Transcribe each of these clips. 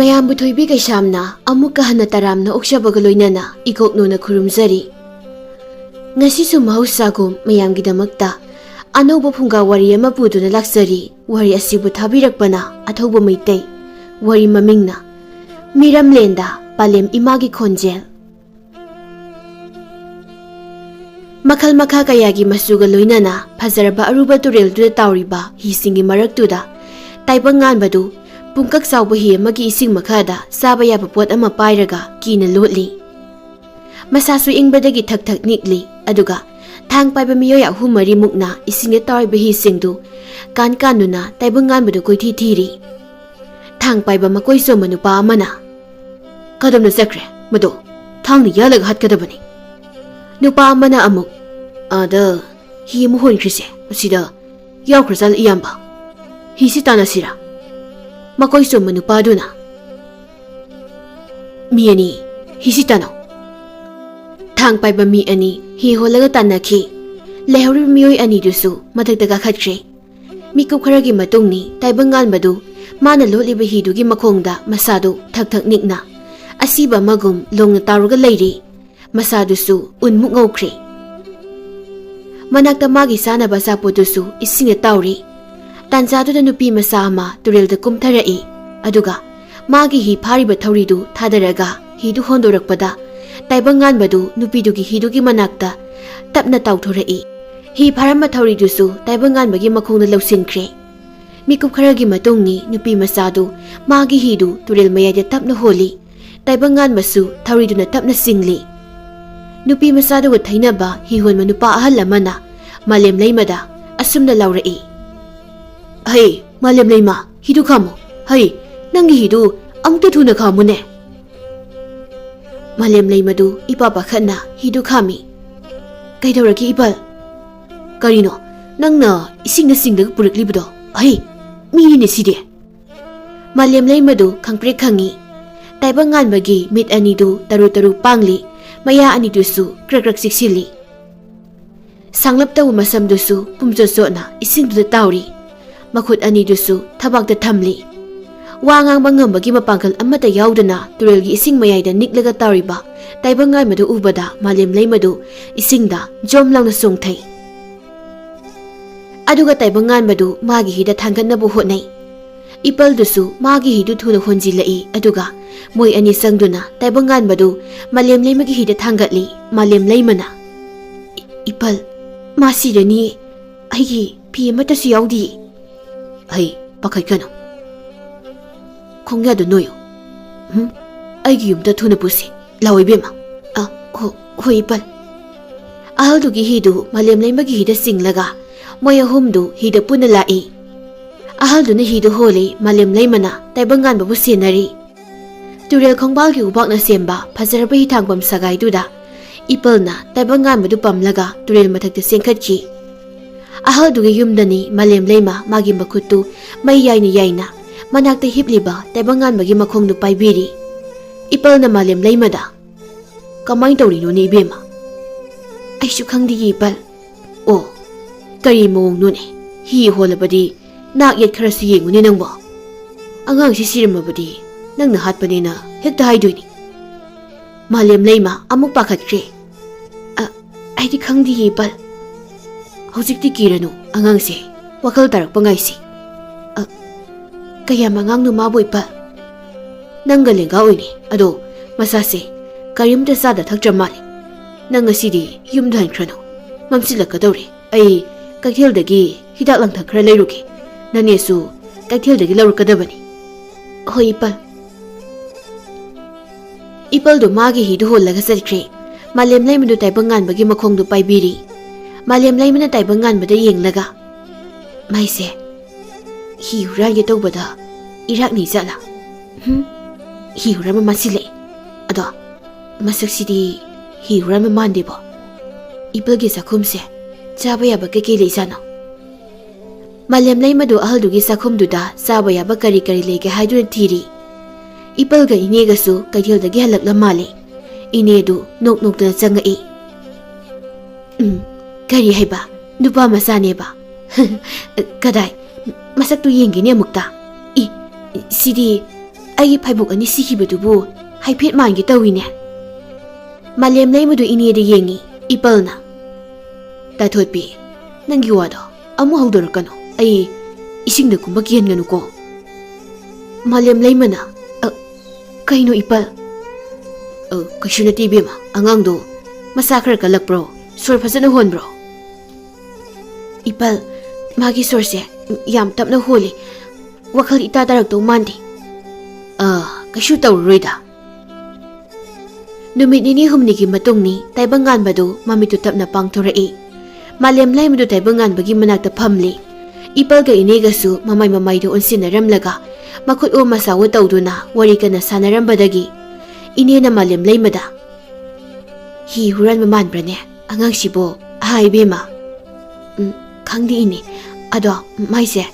ꯃꯌꯥꯝꯕꯨ ꯊꯣꯏꯕꯤ ꯀꯩꯁꯥꯝꯅ ꯑꯃꯨꯛꯀ ꯍꯟꯅ ꯇꯔꯥꯝꯅ ꯑꯣꯛꯆꯕꯒ ꯂꯣꯏꯅꯅ ꯏꯀꯣꯛꯅꯨꯅ ꯈꯨꯔꯨꯝꯖꯔꯤ꯫ ꯉꯁꯤꯁꯨ ꯃꯍꯧꯁꯥꯒꯨꯝ ꯃꯌꯥꯝꯒꯤꯗꯃꯛꯇ ꯑꯅꯧꯕ ꯐꯨꯡꯒꯥ ꯋꯥꯔꯤ ꯑꯃ ꯄꯨꯗꯨꯅ ꯂꯥꯛꯆꯔꯤ꯫ ꯋꯥꯔꯤ ꯑꯁꯤꯕꯨ ꯊꯥꯕꯤꯔꯛꯄꯅ ꯑꯊꯧꯕ ꯃꯩꯇꯩ꯫ ꯋꯥꯔꯤ ꯃꯃꯤꯡꯅ ꯃꯤꯔꯝꯂꯦꯟꯗ ꯄꯥꯂꯦꯝ ꯏꯃꯥꯒꯤ ꯈꯣꯟꯖꯦꯜ꯫ ꯃꯈꯜ ꯃꯈꯥ ꯀꯌꯥꯒꯤ ꯃꯆꯨꯒ ꯂꯣꯏꯅꯅ ꯐꯖꯔꯕ ꯑꯔꯨꯕ ꯇꯨꯔꯦꯜꯗꯨꯗ ꯇꯥꯎꯔꯤꯕ ꯍꯤꯁꯤꯡꯒꯤ ꯃꯔꯛꯇꯨꯗ ꯇꯥꯏꯕꯪ ꯉꯥꯟꯕꯗꯨ ꯄꯨꯡꯀꯛ ꯆꯥꯎꯕ ꯍꯤ ꯑꯃꯒꯤ ꯏꯁꯤꯡ ꯃꯈꯥꯗ ꯆꯥꯕ ꯌꯥꯕ ꯄꯣꯠ ꯑꯃ ꯄꯥꯏꯔꯒ ꯀꯤꯅ ꯂꯣꯠꯂꯤ꯫ ꯃꯁꯥꯁꯨ ꯏꯪꯕꯗꯒꯤ ꯊꯛ ꯊꯛ ꯅꯤꯛꯂꯤ꯫ ꯑꯗꯨꯒ ꯊꯥꯡ ꯄꯥꯏꯕ ꯃꯤꯑꯣꯏ 3-4ꯃꯨꯛꯅ ꯏꯁꯤꯡꯗ ꯇꯥꯎꯔꯤꯕ ꯍꯤꯁꯤꯡꯗꯨ ꯀꯥꯟꯗꯨꯅ ꯇꯥꯏꯕꯪ ꯉꯥꯟꯕꯗꯨ ꯀꯣꯏꯊꯤ ꯊꯤꯔꯤ꯫ ꯊꯥꯡ ꯄꯥꯏꯕ ꯃꯀꯣꯏ ꯆꯣꯝꯕ ꯅꯨꯄꯥ ꯑꯃꯅ "ꯀꯗꯝꯅ ꯆꯠꯈ꯭ꯔꯦ ꯃꯗꯣ? ꯊꯥꯡꯅ ꯌꯥꯜꯂꯒ ꯍꯥꯠꯀꯗꯕꯅꯤ." ꯅꯨꯄꯥ ꯑꯃꯅ ꯑꯃꯨꯛ "ꯑꯥꯗ ꯍꯤ ꯑꯃ ꯍꯣꯟꯈ꯭ꯔꯤꯁꯦ ꯑꯁꯤꯗ ꯌꯥꯎꯈ꯭ꯔꯖꯥꯠꯂ ꯏꯌꯥꯝꯕ? ꯍꯤꯁꯤ ꯇꯥꯟꯅꯁꯤꯔꯥ?" ꯃꯀꯣꯏ ꯆꯣꯝꯕ ꯅꯨꯄꯥꯗꯨꯅ "ꯃꯤ ꯑꯅꯤ ꯍꯤꯁꯤ ꯇꯥꯟꯅꯧ." ꯊꯥꯡ ꯄꯥꯏꯕ ꯃꯤ ꯑꯅꯤ ꯍꯤ ꯍꯣꯜꯂꯒ ꯇꯥꯟꯅꯈꯤ꯫ ꯂꯩꯍꯧꯔꯤꯕ ꯃꯤꯑꯣꯏ ꯑꯅꯤꯗꯨꯁꯨ ꯃꯊꯛꯇ ꯀꯥꯈꯠꯈ꯭ꯔꯦ꯫ ꯃꯤꯀꯨꯞ ꯈꯔꯒꯤ ꯃꯇꯨꯡꯅꯤ ꯇꯥꯏꯕꯪ ꯉꯥꯟꯕꯗꯨ ꯃꯥꯅ ꯂꯣꯠꯂꯤꯕ ꯍꯤꯗꯨꯒꯤ ꯃꯈꯣꯡꯗ ꯃꯁꯥꯗꯨ ꯊꯛ ꯊꯛ ꯅꯤꯛꯅ ꯑꯁꯤꯕ ꯑꯃꯒꯨꯝ ꯂꯣꯡꯅ ꯇꯥꯎꯔꯒ ꯂꯩꯔꯤ꯫ ꯃꯁꯥꯗꯨꯁꯨ ꯎꯟꯃꯨꯛ ꯉꯧꯈ꯭ꯔꯦ꯫ ꯃꯅꯥꯛꯇ ꯃꯥꯒꯤ ꯆꯥꯅꯕ ꯑꯆꯥꯄꯣꯠꯇꯨꯁꯨ ꯏꯁꯤꯡꯗ ꯇꯥꯎꯔꯤ꯫ ꯇꯥꯟꯖꯥꯗꯨꯗ ꯅꯨꯄꯤ ꯃꯆꯥ ꯑꯃ ꯇꯨꯔꯦꯜꯗ ꯀꯨꯝꯊꯔꯛꯏ꯫ ꯑꯗꯨꯒ ꯃꯥꯒꯤ ꯍꯤ ꯐꯥꯔꯤꯕ ꯊꯧꯔꯤꯗꯨ ꯊꯥꯗꯔꯒ ꯍꯤꯗꯨ ꯍꯣꯟꯗꯣꯔꯛꯄꯗ ꯇꯥꯏꯕꯪ ꯉꯥꯟꯕꯗꯨ ꯅꯨꯄꯤꯗꯨꯒꯤ ꯍꯤꯗꯨꯒꯤ ꯃꯅꯥꯛꯇ ꯇꯞꯅ ꯇꯥꯎꯊꯣꯔꯛꯏ꯫ ꯍꯤ ꯐꯥꯔꯝꯕ ꯊꯧꯔꯤꯗꯨꯁꯨ ꯇꯥꯏꯕꯪ ꯉꯥꯟꯕꯒꯤ ꯃꯈꯣꯡꯗ ꯂꯧꯁꯤꯟꯈ꯭ꯔꯦ꯫ ꯃꯤꯀꯨꯞ ꯈꯔꯒꯤ ꯃꯇꯨꯡꯅꯤ ꯅꯨꯄꯤ ꯃꯆꯥꯗꯨ ꯃꯥꯒꯤ ꯍꯤꯗꯨ ꯇꯨꯔꯦꯜ ꯃꯌꯥꯏꯗ ꯇꯞꯅ ꯍꯣꯜꯂꯤ꯫ ꯇꯥꯏꯕꯪ ꯉꯥꯟꯕꯁꯨ ꯊꯧꯔꯤꯗꯨꯅ ꯇꯞꯅ ꯆꯤꯡꯂꯤ꯫ ꯅꯨꯄꯤ ꯃꯆꯥꯗꯨꯒ ꯊꯩꯅꯕ ꯍꯤ ꯍꯣꯟꯕ ꯅꯨꯄꯥ ꯑꯍꯜ ꯑꯃꯅ ꯃꯥꯂꯦꯝ ꯂꯩꯃꯗ ꯑꯁꯨꯝꯅ ꯂꯥꯎꯔꯛꯏ꯫ "ꯍꯩ ꯃꯥꯂꯦꯝ ꯂꯩꯃ, ꯍꯤꯗꯨ ꯈꯥꯝꯃꯨ! ꯍꯩ ꯅꯪꯒꯤ ꯍꯤꯗꯨ ꯑꯃꯨꯛꯇ ꯊꯨꯅ ꯈꯥꯝꯃꯨꯅꯦ!" ꯃꯥꯂꯦꯝ ꯂꯩꯃꯗꯨ ꯏꯄꯥ ꯄꯥꯈꯠꯅ ꯍꯤꯗꯨ ꯈꯥꯝꯃꯤ꯫ "ꯀꯩꯗꯧꯔꯒꯦ ꯏꯄꯜ? ꯀꯔꯤꯅꯣ ꯅꯪꯅ ꯏꯁꯤꯡꯗ ꯆꯤꯡꯗꯒ ꯄꯨꯔꯛꯂꯤꯕꯗꯣ? ꯑꯍꯩ ꯃꯤꯅꯤꯅꯦ ꯁꯤꯗꯤ!" ꯃꯥꯂꯦꯝ ꯂꯩꯃꯗꯨ ꯈꯪꯄ꯭ꯔꯦꯛ ꯈꯪꯉꯤ꯫ ꯇꯥꯏꯕꯪ ꯉꯥꯟꯕꯒꯤ ꯃꯤꯠ ꯑꯅꯤꯗꯨ ꯇꯔꯨ ꯇꯔꯨ ꯄꯥꯡꯂꯤ꯫ ꯃꯌꯥ ꯑꯅꯤꯗꯨꯁꯨ ꯀ꯭ꯔꯛ ꯀ꯭ꯔꯛ ꯆꯤꯛꯁꯤꯜꯂꯤ꯫ ꯁꯥꯡꯂꯞ ꯇꯧꯕ ꯃꯁꯝꯗꯨꯁꯨ ꯄꯨꯝꯆꯣꯠ ꯆꯣꯠꯅ ꯏꯁꯤꯡꯗꯨꯗ ꯇꯥꯎꯔꯤ꯫ ꯃꯈꯨꯠ ꯑꯅꯤꯗꯨꯁꯨ ꯊꯕꯥꯛꯇ ꯊꯝꯂꯤ꯫ ꯋꯥ ꯉꯥꯡꯕ ꯉꯝꯕꯒꯤ ꯃꯄꯥꯡꯒꯜ ꯑꯃꯠꯇ ꯌꯥꯎꯗꯅ ꯇꯨꯔꯦꯜꯒꯤ ꯏꯁꯤꯡ ꯃꯌꯥꯏꯗ ꯅꯤꯛꯂꯒ ꯇꯥꯎꯔꯤꯕ ꯇꯥꯏꯕꯪ ꯉꯥꯟꯕꯗꯨ ꯎꯕꯗ ꯃꯥꯂꯦꯝ ꯂꯩꯃꯗꯨ ꯏꯁꯤꯡꯗ ꯖꯣꯝ ꯂꯥꯎꯅ ꯆꯣꯡꯊꯩ꯫ ꯑꯗꯨꯒ ꯇꯥꯏꯕꯪ ꯉꯥꯟꯕꯗꯨ ꯃꯥꯒꯤ ꯍꯤꯗ ꯊꯥꯡꯒꯠꯅꯕ ꯍꯣꯠꯅꯩ꯫ ꯏꯄꯜꯗꯨꯁꯨ ꯃꯥꯒꯤ ꯍꯤꯗꯨ ꯊꯨꯅ ꯍꯣꯟꯖꯤꯜꯂꯛꯏ꯫ ꯑꯗꯨꯒ ꯃꯣꯏ ꯑꯅꯤ ꯆꯪꯗꯨꯅ ꯇꯥꯏꯕꯪ ꯉꯥꯟꯕꯗꯨ ꯃꯥꯂꯦꯝ ꯂꯩꯃꯒꯤ ꯍꯤꯗ ꯊꯥꯡꯒꯠꯂꯤ꯫ ꯃꯥꯂꯦꯝ ꯂꯩꯃꯅ "ꯏꯄꯜ ꯃꯥ ꯁꯤꯔꯅꯤ, ꯑꯩꯒꯤ ꯐꯤ ꯑꯃꯠꯇꯁꯨ ꯌꯥꯎꯗꯤꯌꯦ." "ꯍꯩ ꯄꯥꯈꯠꯀꯅꯨ, ꯈꯣꯡꯌꯥꯗꯨ ꯅꯣꯏꯌꯨ꯫ ꯑꯩꯒꯤ ꯌꯨꯝꯗ ꯊꯨꯅ ꯄꯨꯁꯤ ꯂꯥꯛꯑꯣ ꯏꯕꯦꯝꯃ." "ꯍꯣꯏ ꯏꯄꯜ." ꯑꯍꯜꯗꯨꯒꯤ ꯍꯤꯗꯨ ꯃꯥꯂꯦꯝ ꯂꯩꯃꯒꯤ ꯍꯤꯗ ꯆꯤꯡꯂꯒ ꯃꯣꯏ ꯑꯍꯨꯝꯗꯨ ꯍꯤꯗ ꯄꯨꯟꯅ ꯂꯥꯛꯏ꯫ ꯑꯍꯜꯗꯨꯅ ꯍꯤꯗꯨ ꯍꯣꯜꯂꯤ꯫ ꯃꯥꯂꯦꯝ ꯂꯩꯃꯅ ꯇꯥꯏꯕꯪ ꯉꯥꯟꯕꯕꯨ ꯁꯦꯟꯅꯔꯤ꯫ ꯇꯨꯔꯦꯜ ꯈꯣꯡꯕꯥꯜꯒꯤ ꯎꯄꯥꯛꯅ ꯁꯦꯝꯕ ꯐꯖꯔꯕ ꯍꯤꯊꯥꯡꯐꯝ ꯁꯒꯥꯏꯗꯨꯗ ꯏꯄꯜꯅ ꯇꯥꯏꯕꯪ ꯉꯥꯟꯕꯗꯨ ꯄꯝꯂꯒ ꯇꯨꯔꯦꯜ ꯃꯊꯛꯇ ꯆꯦꯟꯈꯠꯈꯤ꯫ ꯑꯍꯜꯗꯨꯒꯤ ꯌꯨꯝꯗꯅꯤ ꯃꯥꯂꯦꯝ ꯂꯩꯃ ꯃꯥꯒꯤ ꯃꯈꯨꯠꯇꯨ ꯃꯩ ꯌꯥꯏꯅ ꯌꯥꯏꯅ ꯃꯅꯥꯛꯇ ꯍꯤꯞꯂꯤꯕ ꯇꯥꯏꯕꯪ ꯉꯥꯟꯕꯒꯤ ꯃꯈꯣꯡꯗꯨ ꯄꯥꯏꯕꯤꯔꯤ꯫ ꯏꯄꯜꯅ ꯃꯥꯂꯦꯝ ꯂꯩꯃꯗ "ꯀꯃꯥꯏꯅ ꯇꯧꯔꯤꯅꯣꯅꯦ ꯏꯕꯦꯝꯃ?" "ꯑꯩꯁꯨ ꯈꯪꯗꯤꯌꯦ ꯏꯄꯜ." "ꯑꯣ ꯀꯔꯤ ꯃꯑꯣꯡꯅꯣꯅꯦ? ꯍꯤ ꯍꯣꯜꯂꯕꯗꯤ ꯅꯥꯛ ꯌꯦꯠ ꯈꯔꯁꯨ ꯌꯦꯡꯉꯨꯅꯦ ꯅꯪꯕꯣ꯫ ꯑꯉꯥꯡꯁꯤ ꯁꯤꯔꯝꯃꯕꯗꯤ ꯅꯪꯅ ꯍꯥꯠꯄꯅꯦꯅ ꯍꯦꯛꯇ ꯍꯥꯏꯗꯣꯏꯅꯤ." ꯃꯥꯂꯦꯝ ꯂꯩꯃ ꯑꯃꯨꯛ ꯄꯥꯈꯠꯈ꯭ꯔꯦ꯫ "ꯑꯩꯗꯤ ꯈꯪꯗꯤꯌꯦ ꯏꯄꯜ." "ꯍꯧꯖꯤꯛꯇꯤ ꯀꯤꯔꯅꯨ ꯑꯉꯥꯡꯁꯦ, ꯋꯥꯈꯜ ꯇꯥꯔꯛꯄ ꯉꯥꯏꯁꯤ." "ꯀꯌꯥꯝ ꯑꯉꯥꯡꯅꯣ ꯃꯥꯕꯨ ꯏꯄꯜ?" "ꯅꯪꯒ ꯂꯦꯡꯒꯥ ꯑꯣꯏꯅꯤ, ꯑꯗꯣ ꯃꯁꯥꯁꯦ ꯀꯔꯤꯝꯇ ꯆꯥꯗ ꯊꯛꯇ꯭ꯔ ꯃꯥꯜꯂꯤ꯫ ꯅꯪ ꯉꯁꯤꯗꯤ ꯌꯨꯝꯗ ꯍꯟꯈ꯭ꯔꯅꯨ, ꯃꯝꯁꯤꯜꯂꯛꯀꯗꯧꯔꯦ꯫ ꯑꯩ ꯀꯩꯊꯦꯜꯗꯒꯤ ꯍꯤꯗꯥꯛ ꯂꯥꯡꯊꯛ ꯈꯔ ꯂꯩꯔꯨꯒꯦ, ꯅꯅꯦꯁꯨ ꯀꯩꯊꯦꯜꯗꯒꯤ ꯂꯧꯔꯛꯀꯗꯕꯅꯤ." "ꯍꯣꯏ ꯏꯄꯜ." ꯏꯄꯜꯗꯨ ꯃꯥꯒꯤ ꯍꯤꯗꯨ ꯍꯣꯜꯂꯒ ꯆꯠꯈ꯭ꯔꯦ꯫ ꯃꯥꯂꯦꯝ ꯂꯩꯃꯗꯨ ꯇꯥꯏꯕꯪ ꯉꯥꯟꯕꯒꯤ ꯃꯈꯣꯡꯗꯨ ꯄꯥꯏꯕꯤꯔꯤ꯫ ꯃꯥꯂꯦꯝ ꯂꯩꯃꯅ ꯇꯥꯏꯕꯪ ꯉꯥꯟꯕꯗ ꯌꯦꯡꯂꯒ "ꯃꯥꯏꯁꯦ ꯍꯤ ꯍꯨꯔꯥꯟꯒꯦ ꯇꯧꯕꯗ ꯏꯔꯥꯛꯅꯩ ꯖꯥꯠꯂꯥ? ꯍꯤ ꯍꯨꯔꯥꯟꯕ ꯃꯥꯟꯁꯤꯜꯂꯛꯑꯦ, ꯑꯗꯣ ꯃꯁꯛꯁꯤꯗꯤ ꯍꯤ ꯍꯨꯔꯥꯟꯕ ꯃꯥꯟꯗꯦꯕꯣ꯫ ꯏꯄꯜꯒꯤ ꯆꯥꯛꯈꯨꯝꯁꯦ ꯆꯥꯕ ꯌꯥꯕ ꯀꯩꯀꯩ ꯂꯩꯖꯥꯠꯅꯣ?" ꯃꯥꯂꯦꯝ ꯂꯩꯃꯗꯨ ꯑꯍꯜꯗꯨꯒꯤ ꯆꯥꯛꯈꯨꯝꯗꯨꯗ ꯆꯥꯕ ꯌꯥꯕ ꯀꯔꯤ ꯀꯔꯤ ꯂꯩꯒꯦ ꯍꯥꯏꯗꯨꯅ ꯊꯤꯔꯤ꯫ ꯏꯄꯜꯒ ꯏꯅꯦꯒꯁꯨ ꯀꯩꯊꯦꯜꯗꯒꯤ ꯍꯜꯂꯛꯂ ꯃꯥꯜꯂꯤ꯫ ꯏꯅꯦꯗꯨ ꯅꯣꯛ ꯅꯣꯛꯇꯅ ꯆꯪꯉꯛꯏ꯫ "ꯀꯔꯤ ꯍꯥꯏꯕ? ꯅꯨꯄꯥ ꯃꯆꯥꯅꯦꯕ? ꯀꯗꯥꯏ ꯃꯁꯛꯇꯨ ꯌꯦꯡꯒꯦꯅꯦ ꯑꯃꯨꯛꯇ꯫ ꯁꯤꯗꯤ ꯑꯩꯒꯤ ꯐꯩꯕꯣꯛ ꯑꯅꯤ ꯁꯤꯈꯤꯕꯗꯨꯕꯨ ꯍꯥꯏꯐꯦꯠ ꯃꯥꯟꯒꯦ ꯇꯧꯏꯅꯦ꯫ ꯃꯥꯂꯦꯝ ꯂꯩꯃꯗꯨ ꯏꯅꯦꯗ ꯌꯦꯡꯉꯤ ꯏꯄꯜꯅ꯫ ꯇꯥꯊꯣꯠꯄꯤ, ꯅꯪꯒꯤ ꯋꯥꯗꯣ ꯑꯃꯨꯛ ꯍꯧꯗꯣꯔꯛꯀꯅꯣ, ꯑꯩ ꯏꯁꯤꯡꯗ ꯀꯨꯝꯕ ꯀꯤꯍꯟꯒꯅꯨꯀꯣ꯫ ꯃꯥꯂꯦꯝ ꯂꯩꯃꯅ ꯀꯩꯅꯣ ꯏꯄꯜ? ꯀꯩꯁꯨ ꯅꯠꯇꯦ ꯏꯕꯦꯝꯃ, ꯑꯉꯥꯡꯗꯣ ꯃꯁꯥ ꯈꯔ ꯀꯜꯂꯛꯄ꯭ꯔꯣ? ꯁꯣꯔ ꯐꯖꯅ ꯍꯣꯟꯕ꯭ꯔꯣ? ꯏꯄꯜ, ꯃꯥꯒꯤ ꯁꯣꯔꯁꯦ ꯌꯥꯝ ꯇꯞꯅ ꯍꯣꯜꯂꯤ, ꯋꯥꯈꯜ ꯏꯇꯥ ꯇꯥꯔꯛꯇꯧ ꯃꯥꯟꯗꯦ꯫ ꯀꯩꯁꯨ ꯇꯧꯔꯔꯣꯏꯗ꯫ ꯅꯨꯃꯤꯠ ꯅꯤꯅꯤ ꯍꯨꯝꯅꯤꯒꯤ ꯃꯇꯨꯡꯅꯤ ꯇꯥꯏꯕꯪꯉꯥꯟꯕꯗꯨ ꯃꯃꯤꯠꯇꯨ ꯇꯞꯅ ꯄꯥꯡꯊꯣꯔꯛꯏ꯫ ꯃꯥꯂꯦꯝ ꯂꯩꯃꯗꯨ ꯇꯥꯏꯕꯪꯉꯥꯟꯕꯒꯤ ꯃꯅꯥꯛꯇ ꯐꯝꯂꯤ꯫ ꯏꯄꯜꯒ ꯏꯅꯦꯒꯁꯨ ꯃꯃꯥꯏꯗꯨ ꯑꯣꯟꯁꯤꯟꯅꯔꯝꯂꯒ ꯃꯈꯨꯠ ꯑꯣ ꯃꯁꯥꯋꯣ ꯇꯧꯗꯨꯅ ꯋꯥꯔꯤ ꯀꯟꯅ ꯁꯥꯟꯅꯔꯝꯕꯗꯒꯤ ꯏꯅꯦꯅ ꯃꯥꯂꯦꯝ ꯂꯩꯃꯗ ꯍꯤ ꯍꯨꯔꯥꯟꯕ ꯃꯥꯟꯕ꯭ꯔꯅꯦ ꯑꯉꯥꯡꯁꯤꯕꯣ? ꯏꯕꯦꯝꯃ꯫ ꯈꯪꯗꯦ ꯏꯅꯦ, ꯑꯗꯣ ꯃꯥꯏꯁꯦ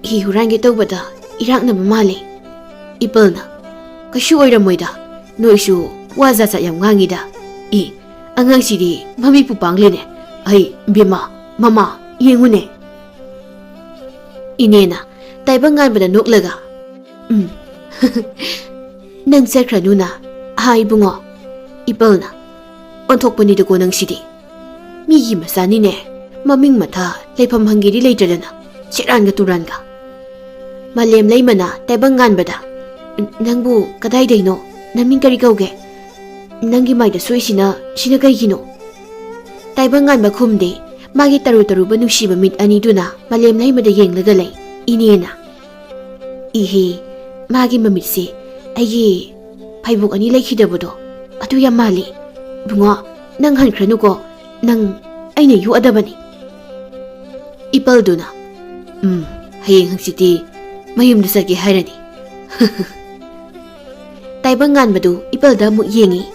ꯍꯤ ꯍꯨꯔꯥꯟꯒꯦ ꯇꯧꯕꯗ ꯏꯔꯥꯛꯅꯕ ꯃꯥꯜꯂꯤ꯫ ꯏꯄꯜꯅ ꯀꯩꯁꯨ ꯑꯣꯏꯔꯝꯃꯣꯏꯗ, ꯅꯣꯏꯁꯨ ꯋꯥ ꯖꯥꯠ ꯖꯥꯠ ꯌꯥꯝ ꯉꯥꯡꯉꯤꯗ꯫ ꯑꯉꯥꯡꯁꯤꯗꯤ ꯃꯃꯤꯠꯄꯨ ꯄꯥꯡꯂꯦꯅꯦ꯫ ꯏꯕꯦꯝꯃ, ꯃꯃꯥ ꯌꯦꯡꯉꯨꯅꯦ꯫ ꯏꯅꯦꯅ ꯇꯥꯏꯕꯪꯉꯥꯟꯕꯗ ꯅꯣꯛꯂꯒ ꯅꯪ ꯆꯠꯈ꯭ꯔꯅꯨꯅ ꯏꯕꯨꯡꯉꯣ꯫ ꯏꯄꯜꯅ ꯑꯣꯟꯊꯣꯛꯄꯅꯤꯗꯀꯣ ꯅꯪꯁꯤꯗꯤ, ꯃꯤꯒꯤ ꯃꯆꯥꯅꯤꯅꯦ, ꯃꯃꯤꯡ ꯃꯊꯥ ꯂꯩꯐꯝ ꯍꯪꯒꯦꯗꯤ ꯂꯩꯇ꯭ꯔꯗꯅ ꯁꯦꯔꯥꯟꯒ ꯇꯨꯔꯥꯟꯒ꯫ ꯃꯥꯂꯦꯝ ꯂꯩꯃꯅ ꯇꯥꯏꯕꯪꯉꯥꯟꯕꯗ ꯅꯪꯕꯨ ꯀꯗꯥꯏꯗꯩꯅꯣ? ꯅꯃꯤꯡ ꯀꯔꯤ ꯀꯧꯒꯦ? ꯅꯪꯒꯤ ꯃꯥꯏꯗ ꯁꯣꯏꯁꯤꯅ ꯀꯩꯒꯤꯅꯣ? ꯇꯥꯏꯕꯪꯉꯥꯟꯕ ꯈꯨꯝꯗꯦ꯫ ꯃꯥꯒꯤ ꯇꯔꯨ ꯇꯔꯨꯕ ꯅꯨꯡꯁꯤꯕ ꯃꯤꯠ ꯑꯅꯤꯗꯨꯅ ꯃꯥꯂꯦꯝ ꯂꯩꯃꯗ ꯌꯦꯡꯂꯒ ꯂꯩ꯫ ꯏꯅꯦꯅ ꯃꯥꯒꯤ ꯃꯃꯤꯠꯁꯤ ꯑꯩꯒꯤ ꯐꯩꯕꯣꯛ ꯑꯅꯤ ꯂꯩꯈꯤꯗꯕꯗꯣ ꯑꯗꯨ ꯌꯥꯝ ꯃꯥꯜꯂꯤ꯫ ꯕꯨꯡꯉꯣ, ꯅꯪ ꯍꯟꯈ꯭ꯔꯅꯨꯀꯣ, ꯅꯪ ꯑꯩꯅ ꯌꯣꯛꯑꯗꯕꯅꯤ꯫ ꯏꯄꯜꯗꯨꯅ ꯍꯌꯦꯡ ꯍꯪꯆꯤꯠꯇꯤ ꯃꯌꯨꯝꯗ ꯆꯠꯀꯦ ꯍꯥꯏꯔꯅꯤ꯫ ꯇꯥꯏꯕꯪꯉꯥꯟꯕꯗꯨ ꯏꯄꯜꯗ ꯑꯃꯨꯛ ꯌꯦꯡꯉꯤ꯫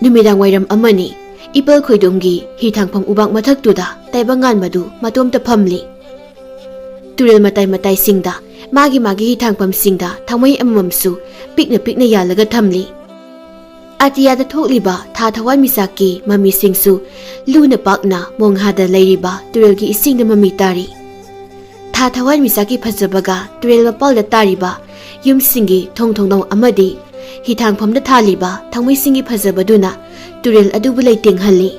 ꯅꯨꯃꯤꯗꯥꯡ ꯋꯥꯏꯔꯝ ꯑꯃꯅꯤ꯫ ꯏꯄꯜ ꯈꯣꯏꯗꯣꯝꯒꯤ ꯍꯤꯊꯥꯡꯐꯝ ꯎꯕꯥꯛ ꯃꯊꯛꯇꯨꯗ ꯇꯥꯏꯕꯪꯉꯥꯟꯕꯗꯨ ꯃꯇꯣꯝꯇ ꯐꯝꯂꯤ꯫ ꯇꯨꯔꯦꯜ ꯃꯇꯥꯏ ꯃꯇꯥꯏꯁꯤꯡꯗ ꯃꯥꯒꯤ ꯍꯤꯊꯥꯡꯐꯝꯁꯤꯡꯗ ꯊꯥꯎꯃꯩ ꯑꯃꯃꯝꯁꯨ ꯄꯤꯛꯅ ꯄꯤꯛꯅ ꯌꯥꯜꯂꯒ ꯊꯝꯂꯤ꯫ ꯑꯇꯤꯌꯥꯗ ꯊꯣꯛꯂꯤꯕ ꯊꯥ ꯊꯋꯥꯟꯃꯤꯆꯥꯛꯀꯤ ꯃꯃꯤꯁꯤꯡꯁꯨ ꯂꯨꯅ ꯄꯥꯛꯅ ꯃꯣꯡꯍꯥꯗ ꯂꯩꯔꯤꯕ ꯇꯨꯔꯦꯜꯒꯤ ꯏꯁꯤꯡꯗ ꯃꯃꯤ ꯇꯥꯔꯤ꯫ ꯊꯥ ꯊꯋꯥꯟꯃꯤꯆꯥꯛꯀꯤ ꯐꯖꯕꯒ ꯇꯨꯔꯦꯜ ꯃꯄꯥꯜꯗ ꯇꯥꯔꯤꯕ ꯌꯨꯝꯁꯤꯡꯒꯤ ꯊꯣꯡꯊꯣꯡꯅꯧ ꯑꯃꯗꯤ ꯍꯤꯊꯥꯡꯐꯝꯗ ꯊꯥꯜꯂꯤꯕ ꯊꯥꯎꯃꯩꯁꯤꯡꯒꯤ ꯐꯖꯕꯗꯨꯅ ꯇꯨꯔꯦꯜ ꯑꯗꯨꯕꯨ ꯂꯩꯇꯦꯡꯍꯜꯂꯤ꯫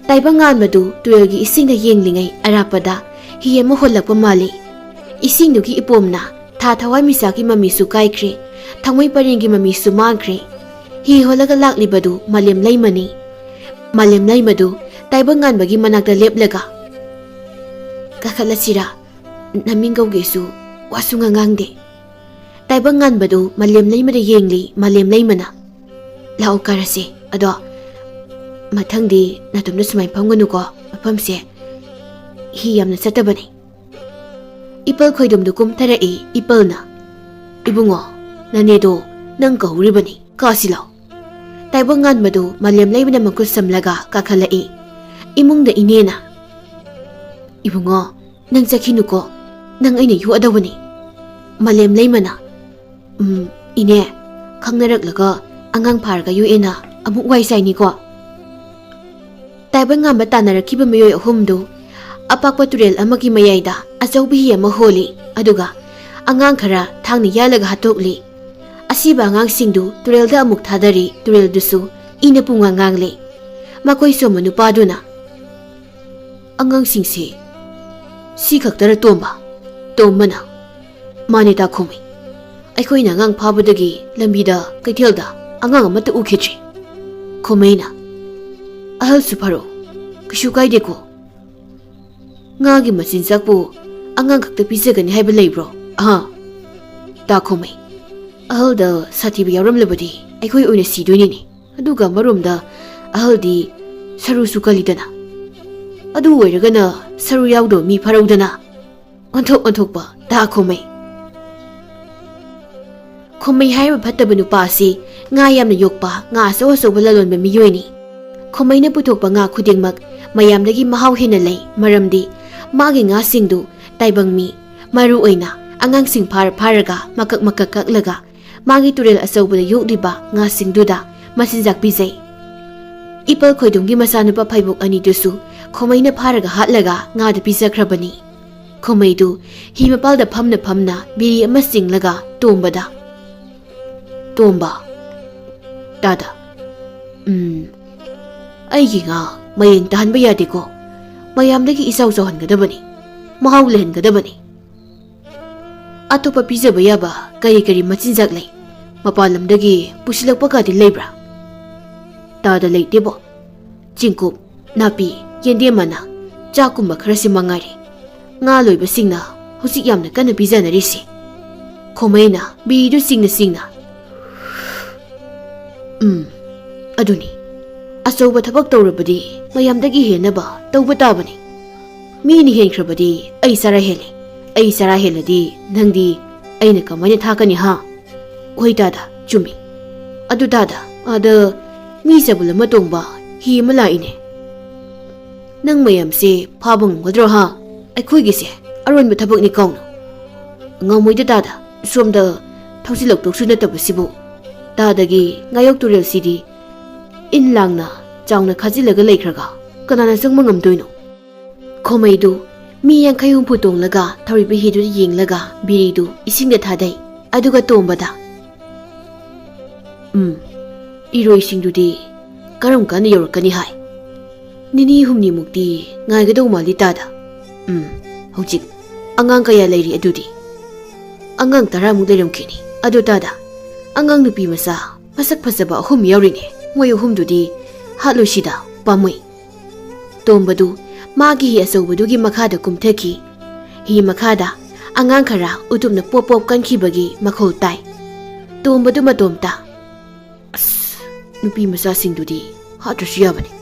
ꯇꯥꯏꯕꯪꯉꯥꯟꯕꯗꯨ ꯇꯨꯔꯦꯜꯒꯤ ꯏꯁꯤꯡꯗ ꯌꯦꯡꯂꯤꯉꯩ ꯑꯔꯥꯞꯄꯗ ꯍꯤ ꯑꯃ ꯍꯣꯜꯂꯛꯄ ꯃꯥꯜꯂꯤ꯫ ꯏꯁꯤꯡꯗꯨꯒꯤ ꯏꯄꯣꯝꯅ ꯊꯥ ꯊꯋꯥꯟꯃꯤꯆꯥꯛꯀꯤ ꯃꯃꯤꯁꯨ ꯀꯥꯏꯈ꯭ꯔꯦ, ꯊꯥꯡꯃꯩ ꯄꯔꯦꯡꯒꯤ ꯃꯃꯤꯁꯨ ꯃꯥꯡꯈ꯭ꯔꯦ꯫ हि होलगा लाक्लिबदु मालेम लैमनी। मालेम लैमदु ताइबंगानबगी मनाक्ता लेपलगा काखलसिरा नमिंग गौगेसु वासुंगा ngang ताइबंगानबदु मालेम लैमदा येंगली मालेम लैमना लाउ कारसे अदो मथंगदी नतुमना सुमाय फंगनुको मफमसे हि यामना चतबनी। इपल खोइदुमदु कुमथरई इपलना इबुंगो ननेदो नंग कहूरिबनी कासिलाउ। ताइबंगानबदु मालेम लैमना मकुत समलगा काखलई। इमुंगदा इनेना इबुंगो नंग चखिनुको नंग अइना युअदबनी। मालेम लैमना इने खंगनरकलगा अंगांग फारगा युएना अमुक वाइसाइनिको। ताइबंगानबा तानरखिबा मयोय अहुमदु अपाकपा तुरेल अमगी मयाइदा अचौबि हि अमा होली अदुगा अंगांग खरा थांगनि यालगा हातोकली। असिबा अंगांगसिंगदु तुरेलदा अमुक थादरी तुरेलदुसु इना पुंगा ngangle। मकोइ सोम नुपादुना अंगांगसिंगसे सि खक्तरा तोमबना माने ताखोमि अखोइना अंगांग फाबदगी लंबीदा कैथेलदा अंगांग अमता उखिद्रि। खोमैना अहलसु फरो किसु काइदेको ngaगी मचिन सकपु अंगांग खक्ता पिजगनि हाइबा लैब्रो। ताखोमै अहलदा साथीबा यावरमलबदि अखोइ ओइना सिदोइनिनि। अदुगा मरोमदा अहलदि सरुसु कलिदना अदु ओइरगना सरु यावदो मी फरौदना ओंथोकपा ताखोमै। खोमै हाइबा फत्तबा नुपासि nga yamna yokpa nga so so balalonba miyoini। खोमैना पुथोकपा nga खुदिंगमक मयामदगी Mahav हेना लै मरमदि मागी nga सिंगदु ताइबंगमी मरु ओइना अंगांगसिंग फारगा मकक मकक ककलगा मागी तुरेल अचौबदा योक्लिबा nga सिंगदुदा मसिनजाक पिजै। इपल खोइदुंगी मसानुपा फैबुक अनिदुसु खोमैना फारगा हातलगा ngaदा पिजख्रबनी। ꯈꯣꯃꯩꯗꯨ ꯍꯤ ꯃꯄꯥꯜꯗ ꯐꯝꯅ ꯕꯤꯔꯤ ꯑꯃ ꯆꯤꯡꯂꯒ ꯇꯣꯝꯕꯗ ꯇꯣꯝꯕ ꯇꯥꯗ ꯑꯩꯒꯤ ꯉꯥ ꯃꯌꯦꯡ ꯇꯥꯍꯟꯕ ꯌꯥꯗꯦꯀꯣ ꯃꯌꯥꯝꯗꯒꯤ ꯏꯆꯥꯎ ꯆꯥꯎꯍꯟꯒꯗꯕꯅꯤ ꯃꯍꯥꯎ ꯂꯩꯍꯟꯒꯗꯕꯅꯤ ꯑꯇꯣꯞꯄ ꯄꯤꯖꯕ ꯌꯥꯕ ꯀꯔꯤ ꯃꯆꯤꯟꯖꯥꯛ ꯂꯩ ꯃꯄꯥꯟ ꯂꯝꯗꯒꯤ ꯄꯨꯁꯤꯜꯂꯛꯄ ꯀꯥꯗꯤ ꯂꯩꯕ꯭ꯔꯥ ꯇꯥꯗ ꯂꯩꯇꯦꯕꯣ ꯆꯤꯡꯀꯨꯞ ꯅꯥꯄꯤ ꯌꯦꯟꯗꯦꯝ ꯃꯅꯥ ꯆꯥꯛꯀꯨꯝꯕ ꯈꯔꯁꯤ ꯃꯉꯥꯏꯔꯦ ꯉꯥ ꯂꯣꯏꯕꯁꯤꯡꯅ ꯍꯧꯖꯤꯛ ꯌꯥꯝꯅ ꯀꯟꯅ ꯄꯤꯖꯅꯔꯤꯁꯤ ꯈꯣꯃꯩꯅ ꯕꯤꯔꯤꯗꯨ ꯆꯤꯡꯅ ꯑꯗꯨꯅꯤ ꯑꯆꯧꯕ ꯊꯕꯛ ꯇꯧꯔꯕꯗꯤ ꯃꯌꯥꯝꯗꯒꯤ ꯍꯦꯟꯅꯕ ꯇꯧꯕ ꯇꯥꯕꯅꯤ ꯃꯤꯅ ꯍꯦꯟꯈ꯭ꯔꯕꯗꯤ ꯑꯩ ꯆꯔꯥ ꯍꯦꯜꯂꯦ ꯑꯩ ꯆꯔꯥ ꯍꯦꯜꯂꯗꯤ ꯅꯪꯗꯤ ꯑꯩꯅ ꯀꯃꯥꯏꯅ ꯊꯥꯛꯀꯅꯤ ꯍꯥ ꯍꯣꯏ ꯇꯥꯗ ꯆꯨꯝꯃꯤ ꯑꯗꯨ ꯇꯥꯗ ꯑꯗ ꯃꯤ ꯆꯕꯨꯜ ꯑꯃ ꯇꯣꯡꯕ ꯍꯤ ꯑꯃ ꯂꯥꯛꯏꯅꯦ ꯅꯪ ꯃꯌꯥꯝꯁꯦ ꯐꯥꯕ ꯉꯝꯒꯗ꯭ꯔꯣ ꯍꯥ ꯑꯩꯈꯣꯏꯒꯤꯁꯦ ꯑꯔꯣꯟꯕ ꯊꯕꯛꯅꯤ ꯀꯥꯎꯅꯣ ꯉꯝꯃꯣꯏꯗ ꯇꯥꯗ ꯁꯣꯝꯗ ꯊꯧꯖꯤꯜꯂꯛꯇꯧꯁꯨ ꯅꯠꯇꯕꯁꯤꯕꯨ ꯇꯥꯗꯒꯤ ꯉꯥꯌꯣꯛ ꯇꯨꯔꯦꯜꯁꯤꯗꯤ ꯏꯟ ꯂꯥꯡꯅ ꯆꯥꯎꯅ ꯈꯥꯖꯤꯜꯂꯒ ꯂꯩꯈ꯭ꯔꯒ ꯀꯅꯥꯅ ꯆꯪꯕ ꯉꯝꯗꯣꯏꯅꯣ ꯈꯣꯃꯩꯗꯨ ꯃꯤ 50-60 ꯇꯣꯡꯂꯒ ꯊꯧꯔꯤꯕ ꯍꯤꯗꯨꯗ ꯌꯦꯡꯂꯒ ꯕꯤꯔꯤꯗꯨ ꯏꯁꯤꯡꯗ ꯊꯥꯗꯩ ꯑꯗꯨꯒ ꯇꯣꯝꯕꯗ ꯏꯔꯣꯏꯁꯤꯡꯗꯨꯗꯤ ꯀꯔꯝ ꯀꯥꯟꯗ ꯌꯧꯔꯛꯀꯅꯤ ꯍꯥꯏ ꯅꯤꯅꯤ ꯍꯨꯝꯅꯤꯃꯨꯛꯇꯤ ꯉꯥꯏꯒꯗꯧ ꯃꯥꯜꯂꯤ ꯇꯥꯗ ꯍꯧꯖꯤꯛ ꯑꯉꯥꯡ ꯀꯌꯥ ꯂꯩꯔꯤ ꯑꯗꯨꯗꯤ ꯑꯉꯥꯡ 10ꯃꯨꯛ ꯂꯩꯔꯝꯈꯤꯅꯤ ꯑꯗꯨ ꯇꯥꯗ ꯑꯉꯥꯡ ꯅꯨꯄꯤ ꯃꯆꯥ ꯃꯁꯛ ꯐꯖꯕ 3 ꯌꯥꯎꯔꯤꯅꯦ ꯃꯣꯏ 3ꯗꯨꯗꯤ ꯍꯥꯠꯂꯣꯏꯁꯤꯗ ꯄꯥꯝꯃꯨꯏ ꯇꯣꯝꯕꯗꯨ ꯃꯥꯒꯤ ꯍꯤ ꯑꯆꯧꯕꯗꯨꯒꯤ ꯃꯈꯥꯗ ꯀꯨꯝꯊꯈꯤ ꯍꯤ ꯃꯈꯥꯗ ꯑꯉꯥꯡ ꯈꯔ ꯎꯇꯨꯞꯅ ꯄꯣꯞ ꯄꯣꯞ ꯀꯟꯈꯤꯕꯒꯤ ꯃꯈꯣꯜ ꯇꯥꯏ ꯇꯣꯝꯕꯗꯨ ꯃꯇꯣꯝꯇ ꯅꯨꯄꯤ ꯃꯆꯥꯁꯤꯡꯗꯨꯗꯤ ꯍꯥꯠꯇ꯭ꯔꯁꯨ ꯌꯥꯕꯅꯤ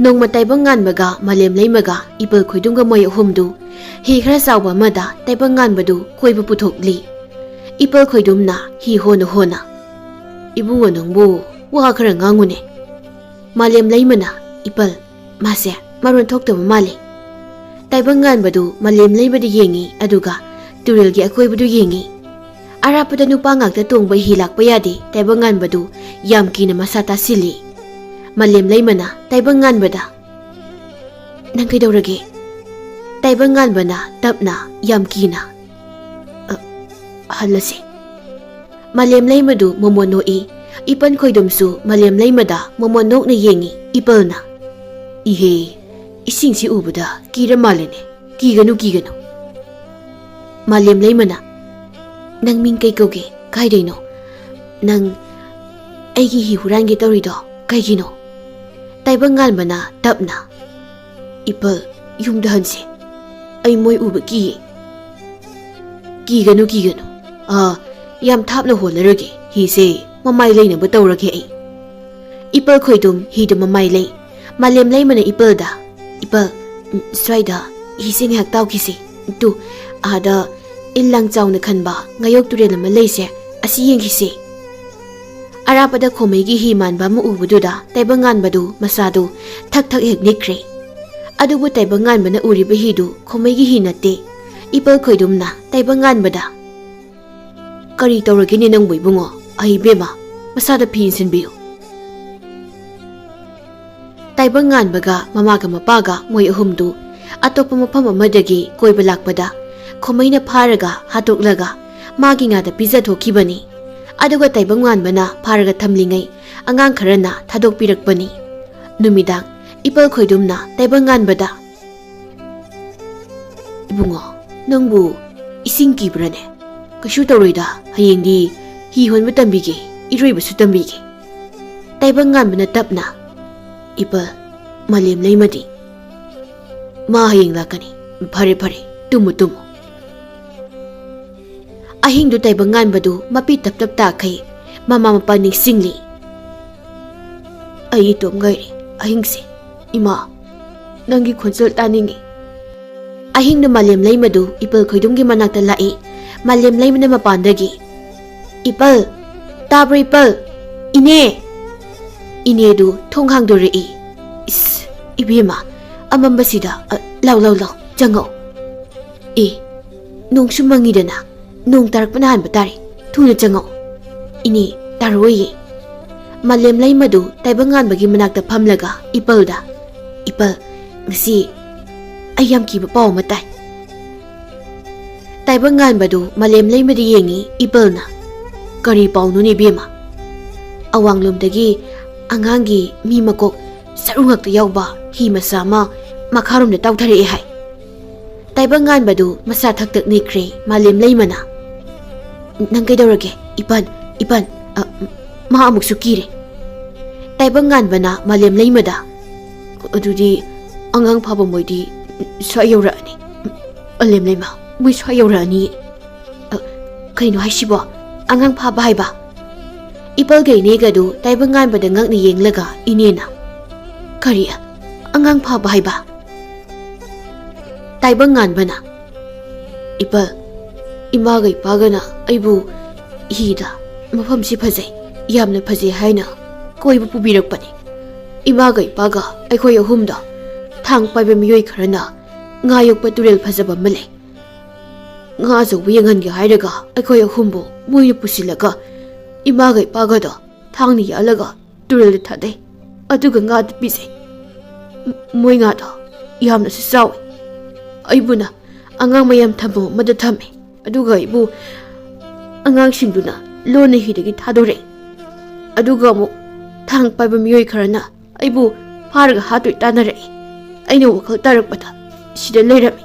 ꯅꯣꯡꯃ ꯇꯥꯏꯕꯪ ꯉꯥꯟꯕꯒ ꯃꯥꯂꯦꯝ ꯂꯩꯃꯒ ꯏꯄꯜ ꯈꯣꯏꯗꯨꯝꯒ ꯃꯣꯏ 3ꯗꯨ ꯍꯤ ꯈꯔ ꯆꯥꯎꯕ ꯑꯃꯗ ꯇꯥꯏꯕꯪ ꯉꯥꯟꯕꯗꯨ ꯀꯣꯏꯕ ꯄꯨꯊꯣꯛꯂꯤ ꯏꯄꯜ ꯈꯣꯏꯗꯨꯝꯅ ꯍꯤ ꯍꯣꯟꯅ ꯏꯕꯨꯡꯉꯣ ꯅꯪꯕꯨ ꯋꯥ ꯈꯔ ꯉꯥꯡꯉꯨꯅꯦ ꯃꯥꯂꯦꯝ ꯂꯩꯃꯅ ꯏꯄꯜ ꯃꯥꯁꯦ ꯃꯔꯣꯟ ꯊꯣꯛꯇꯕ ꯃꯥꯜꯂꯤ ꯇꯥꯏꯕꯪ ꯉꯥꯟꯕꯗꯨ ꯃꯥꯂꯦꯝ ꯂꯩꯃꯗ ꯌꯦꯡꯉꯤ ꯑꯗꯨꯒ ꯇꯨꯔꯦꯜꯒꯤ ꯑꯀꯣꯏꯕꯗꯨ ꯌꯦꯡꯉꯤ ꯑꯔꯥꯞꯄꯗ ꯅꯨꯄꯥ ꯉꯥꯛꯇ ꯇꯣꯡꯕ ꯍꯤ ꯂꯥꯛꯄ ꯌꯥꯗꯦ ꯇꯥꯏꯕꯪ ꯉꯥꯟꯕꯗꯨ ꯌꯥꯝ ꯀꯤꯅ ꯃꯁꯥ ꯇꯥꯁꯤꯜꯂꯤ ꯃꯥꯂꯦꯝ ꯂꯩꯃꯅ ꯇꯥꯏꯕꯪ ꯉꯥꯟꯕꯗ ꯅꯪ ꯀꯩꯗꯧꯔꯒꯦ ꯇꯥꯏꯕꯪ ꯉꯥꯟꯕꯅ ꯇꯞꯅ ꯌꯥꯝ ꯀꯤꯅ ꯍꯜꯂꯁꯤ ꯃꯥꯂꯦꯝ ꯂꯩꯃꯗꯨ ꯃꯣꯃꯣꯟ ꯅꯣꯛꯏ ꯏꯄꯟ ꯈꯣꯏꯗꯨꯝꯁꯨ ꯃꯥꯂꯦꯝ ꯂꯩꯃꯗ ꯃꯣꯃꯣꯟ ꯅꯣꯛꯅ ꯌꯦꯡꯉꯤ ꯏꯄꯜꯅ ꯏꯍꯦ ꯏꯁꯤꯡꯁꯤ ꯎꯕꯗ ꯀꯤꯔ ꯃꯥꯜꯂꯦꯅꯦ ꯀꯤꯒꯅꯨ ꯃꯥꯂꯦꯝ ꯂꯩꯃꯅ ꯅꯪ ꯃꯤꯡ ꯀꯩ ꯀꯧꯒꯦ ꯀꯥꯏꯗꯩꯅꯣ ꯅꯪ ꯑꯩꯒꯤ ꯍꯤ ꯍꯨꯔꯥꯟꯒꯦ ꯇꯧꯔꯤꯗꯣ ꯀꯩꯒꯤꯅꯣ ꯇꯥꯏꯕꯪ ꯉꯥꯟꯕꯅ ꯇꯞꯅ ꯏꯄꯜ ꯌꯨꯝꯗ ꯍꯟꯁꯦ ꯑꯩ ꯃꯣꯏ ꯎꯕ ꯀꯤꯒꯅꯨ ꯌꯥꯝ ꯊꯥꯞꯅ ꯍꯣꯜꯂꯔꯒꯦ ꯍꯤꯁꯦ ꯃꯃꯥꯏ ꯂꯩꯅꯕ ꯇꯧꯔꯒꯦ ꯑꯩ ꯏꯄꯜ ꯈꯣꯏꯗꯨꯝ ꯍꯤꯗꯨ ꯃꯃꯥꯏ ꯂꯩ ꯃꯥꯂꯦꯝ ꯂꯩꯃꯅ ꯏꯄꯜꯗ ꯏꯄꯜ ꯁ꯭ꯋꯥꯏꯗ ꯍꯤꯁꯦ ꯉꯥꯏꯍꯥꯛ ꯇꯥꯎꯈꯤꯁꯤ ꯇꯨ ꯑꯥꯗ ꯏꯟꯂꯥꯡ ꯆꯥꯎꯅ ꯈꯟꯕ ꯉꯥꯌꯣꯛ ꯇꯨꯔꯦꯜ ꯑꯃ ꯂꯩꯁꯦ ꯑꯁꯤ ꯌꯦꯡꯈꯤꯁꯤ ꯑꯔꯥꯞꯄꯗ ꯈꯣꯃꯩꯒꯤ ꯍꯤ ꯃꯥꯟꯕ ꯑꯃ ꯎꯕꯗꯨꯗ ꯇꯥꯏꯕꯪ ꯉꯥꯟꯕꯗꯨ ꯃꯁꯥꯗꯨ ꯊꯛ ꯍꯦꯛ ꯅꯤꯛꯈ꯭ꯔꯦ ꯑꯗꯨꯕꯨ ꯇꯥꯏꯕꯪ ꯉꯥꯟꯕꯅ ꯎꯔꯤꯕ ꯍꯤꯗꯨ ꯈꯣꯃꯩꯒꯤ ꯍꯤ ꯅꯠꯇꯦ ꯏꯄꯜ ꯈꯣꯏꯗꯨꯝꯅ ꯇꯥꯏꯕꯪ ꯉꯥꯟꯕꯗ ꯀꯔꯤ ꯇꯧꯔꯒꯦꯅꯦ ꯅꯪꯕꯨ ꯏꯕꯨꯡꯉꯣ ꯑꯍꯩꯕꯦꯝꯃ ꯃꯁꯥꯗ ꯐꯤ ꯏꯟꯁꯤꯟꯕꯤꯌꯨ ꯇꯥꯏꯕꯪ ꯉꯥꯟꯕꯒ ꯃꯃꯥꯒ ꯃꯄꯥꯒ ꯃꯣꯏ 3ꯗꯨ ꯑꯇꯣꯞꯄ ꯃꯐꯝ ꯑꯃꯗꯒꯤ ꯀꯣꯏꯕ ꯂꯥꯛꯄꯗ ꯈꯣꯃꯩꯅ ꯐꯥꯔꯒ ꯍꯥꯠꯇꯣꯛꯂꯒ ꯃꯥꯒꯤ ꯉꯥꯗ ꯄꯤꯖꯊꯣꯛꯈꯤꯕꯅꯤ ꯑꯗꯨꯒ ꯇꯥꯏꯕꯪ ꯉꯥꯟꯕꯅ ꯐꯥꯔꯒ ꯊꯝꯂꯤꯉꯩ ꯑꯉꯥꯡ ꯈꯔꯅ ꯊꯥꯗꯣꯛꯄꯤꯔꯛꯄꯅꯤ ꯅꯨꯃꯤꯗꯥꯡ ꯏꯄꯜ ꯈꯣꯏꯗꯨꯝꯅ ꯇꯥꯏꯕꯪ ꯉꯥꯟꯕꯗ ꯏꯕꯨꯡꯉꯣ ꯅꯪꯕꯨ ꯏꯁꯤꯡ ꯀꯤꯕ꯭ꯔꯅꯦ ꯀꯩꯁꯨ ꯇꯧꯔꯣꯏꯗ ꯍꯌꯦꯡꯗꯤ ꯍꯤ ꯍꯣꯟꯕ ꯇꯝꯕꯤꯒꯦ ꯏꯔꯣꯏꯕꯁꯨ ꯇꯝꯕꯤꯒꯦ ꯇꯥꯏꯕꯪ ꯉꯥꯟꯕꯅ ꯇꯞꯅ ꯏꯄꯜ ꯃꯥꯂꯦꯝ ꯂꯩꯃꯗꯤ ꯃꯥ ꯍꯌꯦꯡ ꯂꯥꯛꯀꯅꯤ ꯐꯔꯦ ꯇꯨꯝꯃꯨ ꯑꯍꯤꯡꯗꯨ ꯇꯥꯏꯕꯪ ꯉꯥꯟꯕꯗꯨ ꯃꯄꯤ ꯇꯞ ꯇꯥꯈꯩ ꯃꯃꯥ ꯃꯄꯥ ꯅꯤꯡꯁꯤꯡꯂꯤ ꯑꯩ ꯏꯇꯣꯝ ꯉꯥꯏꯔꯦ ꯑꯍꯤꯡꯁꯦ ꯏꯃꯥ ꯅꯪꯒꯤ ꯈꯣꯟꯖꯦꯜ ꯇꯥꯅꯤꯡꯉꯤ ꯑꯍꯤꯡꯗ ꯃꯥꯂꯦꯝ ꯂꯩꯃꯗꯨ ꯏꯄꯜ ꯈꯣꯏꯗꯨꯝꯒꯤ ꯃꯅꯥꯛꯇ ꯂꯥꯛꯏ ꯃꯥꯂꯦꯝ ꯂꯩꯃꯅ ꯃꯄꯥꯟꯗꯒꯤ ꯏꯄꯜ ꯇꯥꯕ꯭ꯔꯣ ꯏꯄꯜ ꯏꯅꯦꯗꯨ ꯊꯣꯡ ꯍꯥꯡꯗꯣꯔꯛꯏ ꯏꯕꯦꯝꯃ ꯑꯃꯝꯕꯁꯤꯗ ꯂꯥꯎ ꯆꯪꯉꯛꯑꯣ ꯅꯣꯡꯁꯨ ꯃꯪꯉꯤꯗꯅ ꯅꯣꯡ ꯇꯥꯔꯛꯄꯅ ꯍꯥꯟꯕ ꯇꯥꯔꯦ ꯊꯨꯅ ꯆꯪꯉꯛꯑꯣ ꯏꯅꯦ ꯇꯥꯔꯣꯏꯌꯦ ꯃꯥꯂꯦꯝ ꯂꯩꯃꯗꯨ ꯇꯥꯏꯕꯪ ꯉꯥꯟꯕꯒꯤ ꯃꯅꯥꯛꯇ ꯐꯝꯂꯒ ꯏꯄꯜꯗ ꯏꯄꯜ ꯑꯩ ꯌꯥꯝ ꯀꯤꯕ ꯄꯥꯎ ꯑꯃ ꯇꯥꯏ꯫ ꯇꯥꯏꯕꯪ ꯉꯥꯟꯕꯗꯨ ꯃꯥꯂꯦꯝ ꯂꯩꯃꯗ ꯌꯦꯡꯉꯤ ꯏꯄꯜꯅ꯫ ꯀꯔꯤ ꯄꯥꯎꯅꯣꯅꯦ ꯏꯕꯦꯝꯃ? ꯑꯋꯥꯡꯂꯣꯝꯗꯒꯤ ꯑꯉꯥꯡꯒꯤ ꯃꯤ ꯃꯀꯣꯛ ꯁꯔꯨ ꯉꯛꯇ ꯌꯥꯎꯕ ꯍꯤ ꯃꯆꯥ ꯑꯃ ꯃꯈꯥꯔꯣꯝꯗ ꯇꯥꯎꯊꯔꯛꯑꯦ ꯍꯥꯏ꯫ ꯇꯥꯏꯕꯪ ꯉꯥꯟꯕꯗꯨ ꯃꯁꯥ ꯊꯛꯇꯛ ꯅꯤꯛꯈ꯭ꯔꯦ ꯃꯥꯂꯦꯝ ꯂꯩꯃꯅ꯫ ꯅꯪ ꯀꯩꯗꯧꯔꯒꯦ ꯏꯄꯟ? ꯃꯥ ꯑꯃꯨꯛꯁꯨ ꯀꯤꯔꯦ꯫ ꯇꯥꯏꯕꯪ ꯉꯥꯟꯕꯅ ꯃꯥꯂꯦꯝ ꯂꯩꯃꯗ ꯑꯗꯨꯗꯤ ꯑꯉꯥꯡ ꯐꯥꯕ ꯃꯣꯏꯗꯤ ꯁ꯭ꯋꯥꯏ ꯌꯧꯔꯛꯑꯅꯤ꯫ ꯃꯥꯂꯦꯝ ꯂꯩꯃ ꯃꯣꯏ ꯁ꯭ꯋꯥꯏ ꯌꯧꯔꯛꯑꯅꯤ꯫ ꯀꯩꯅꯣ ꯍꯥꯏꯁꯤꯕꯣ? ꯑꯉꯥꯡ ꯐꯥꯕ ꯍꯥꯏꯕ? ꯏꯄꯜꯒ ꯏꯅꯦꯒꯗꯨ ꯇꯥꯏꯕꯪ ꯉꯥꯟꯕꯗ ꯉꯛꯅ ꯌꯦꯡꯂꯒ ꯏꯅꯦꯅ ꯀꯔꯤ ꯑꯉꯥꯡ ꯐꯥꯕ ꯍꯥꯏꯕ? ꯇꯥꯏꯕꯪ ꯉꯥꯟꯕꯅ ꯏꯄꯜ, 이마가 이빠가나 아이부 히다 마famsi phajai yamna phajai haina koibu pubirakpani imaga ipaga aikhoi ahumda thang paiba miyoi kharana nga yokpa turel phajaba male nga zobu yangan ge hairaga aikhoi ahumbo moina pusilaga imaga ipaga da thangni yalaga turel thadai aduga nga pise moi nga da yamna si sawi aibuna angang mayam thamo mada thame aduga ibu angang singduna lona hidagi thadore aduga mo thang paiba miyoi kharana aibu pharaga hatoi tanare aina wakal tarakpata sida leirami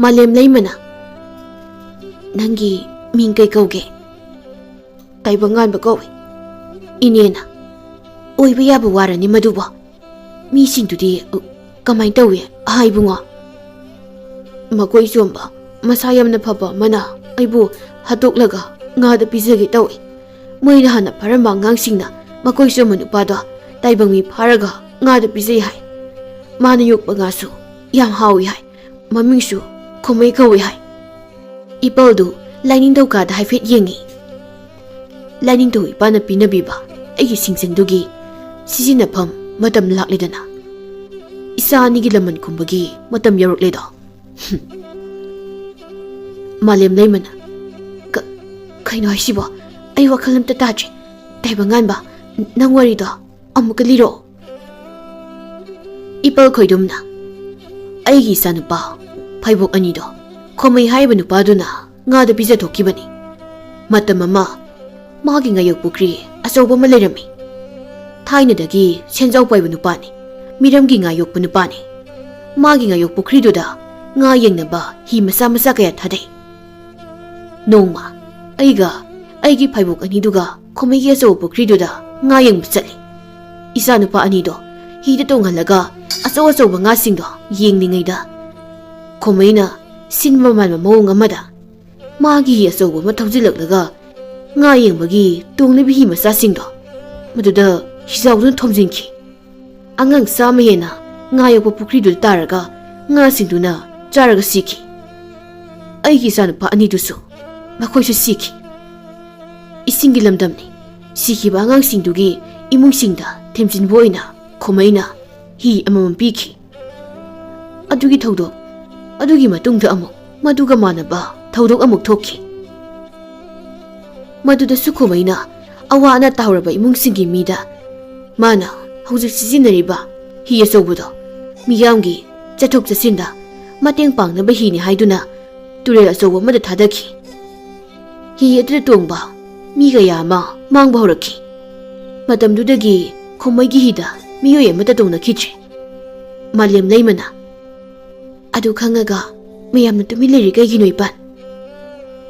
malem leimana nangi ming kai kauge taibangan ba kawi inena oiba yaba warani maduba mi singdudi kamai tawi haibunga makoi somba masa yamna phaba mana aibu hatoklaga ngada pizage tawi moina hana pharama ngangsingna makoi somu nupada taibangmi pharaga ngada pizai hai mana yokpa ngasu yam hawi hai mamingsu khomai kawi hai ipaldu lining dauka da haifet yengi lining do ipana pinabiba aigi singsendugi sisina pham matam laklidana isani gi laman kumbagi matam yarukledo malem leimana kaino haisibo ai wakhalam ta taji taibangan ba nang wari do amuka liro ipal khoidumna aigi sanupa phaibok ani do khomai haiba nupa duna nga da pizza thokibani matam ama magi ngayok pukri asoba ma leirami thaina dagi senjau paiba nupa ni miramgi ngayok pu nupa ni magi ngayok pukri do da nga yengnaba hi masa masa kaya thadai nongma aiga aigi phaibok ani duga khomai ge so pukri do da nga yeng chali isa nupa ani do hi da tonghalaga aso aso ba nga sing do yengningai da khomai na sinma malma mawng amada magi aso ba thawjilaklaga nga yengbagi tonglebi hi masa sing do maduda hijaw dun thomjingki angang sama hena nga yok pukri do taraga nga singduna charaga siki aigi sa nupa ani dusu makhoi su siki isingi lamdamni siki ba angang singdugi imung singda themjin boina khomaina hi amam piki adugi thawdok adugi matungda amuk maduga manaba thawdok amuk thokki maduda su khomaina awana tawraba imung singi mida mana hojik sijinariba hi asobudo miyamgi chathok chasinda mateng pangnaba hini haiduna turel asoba mada thadaki hi atra tongba miga yama mangba horaki matamdudagi khomai gi hida miyoy amata tongna khiche malem leimana adu khangaga mayamna tumi leri kai gi noipan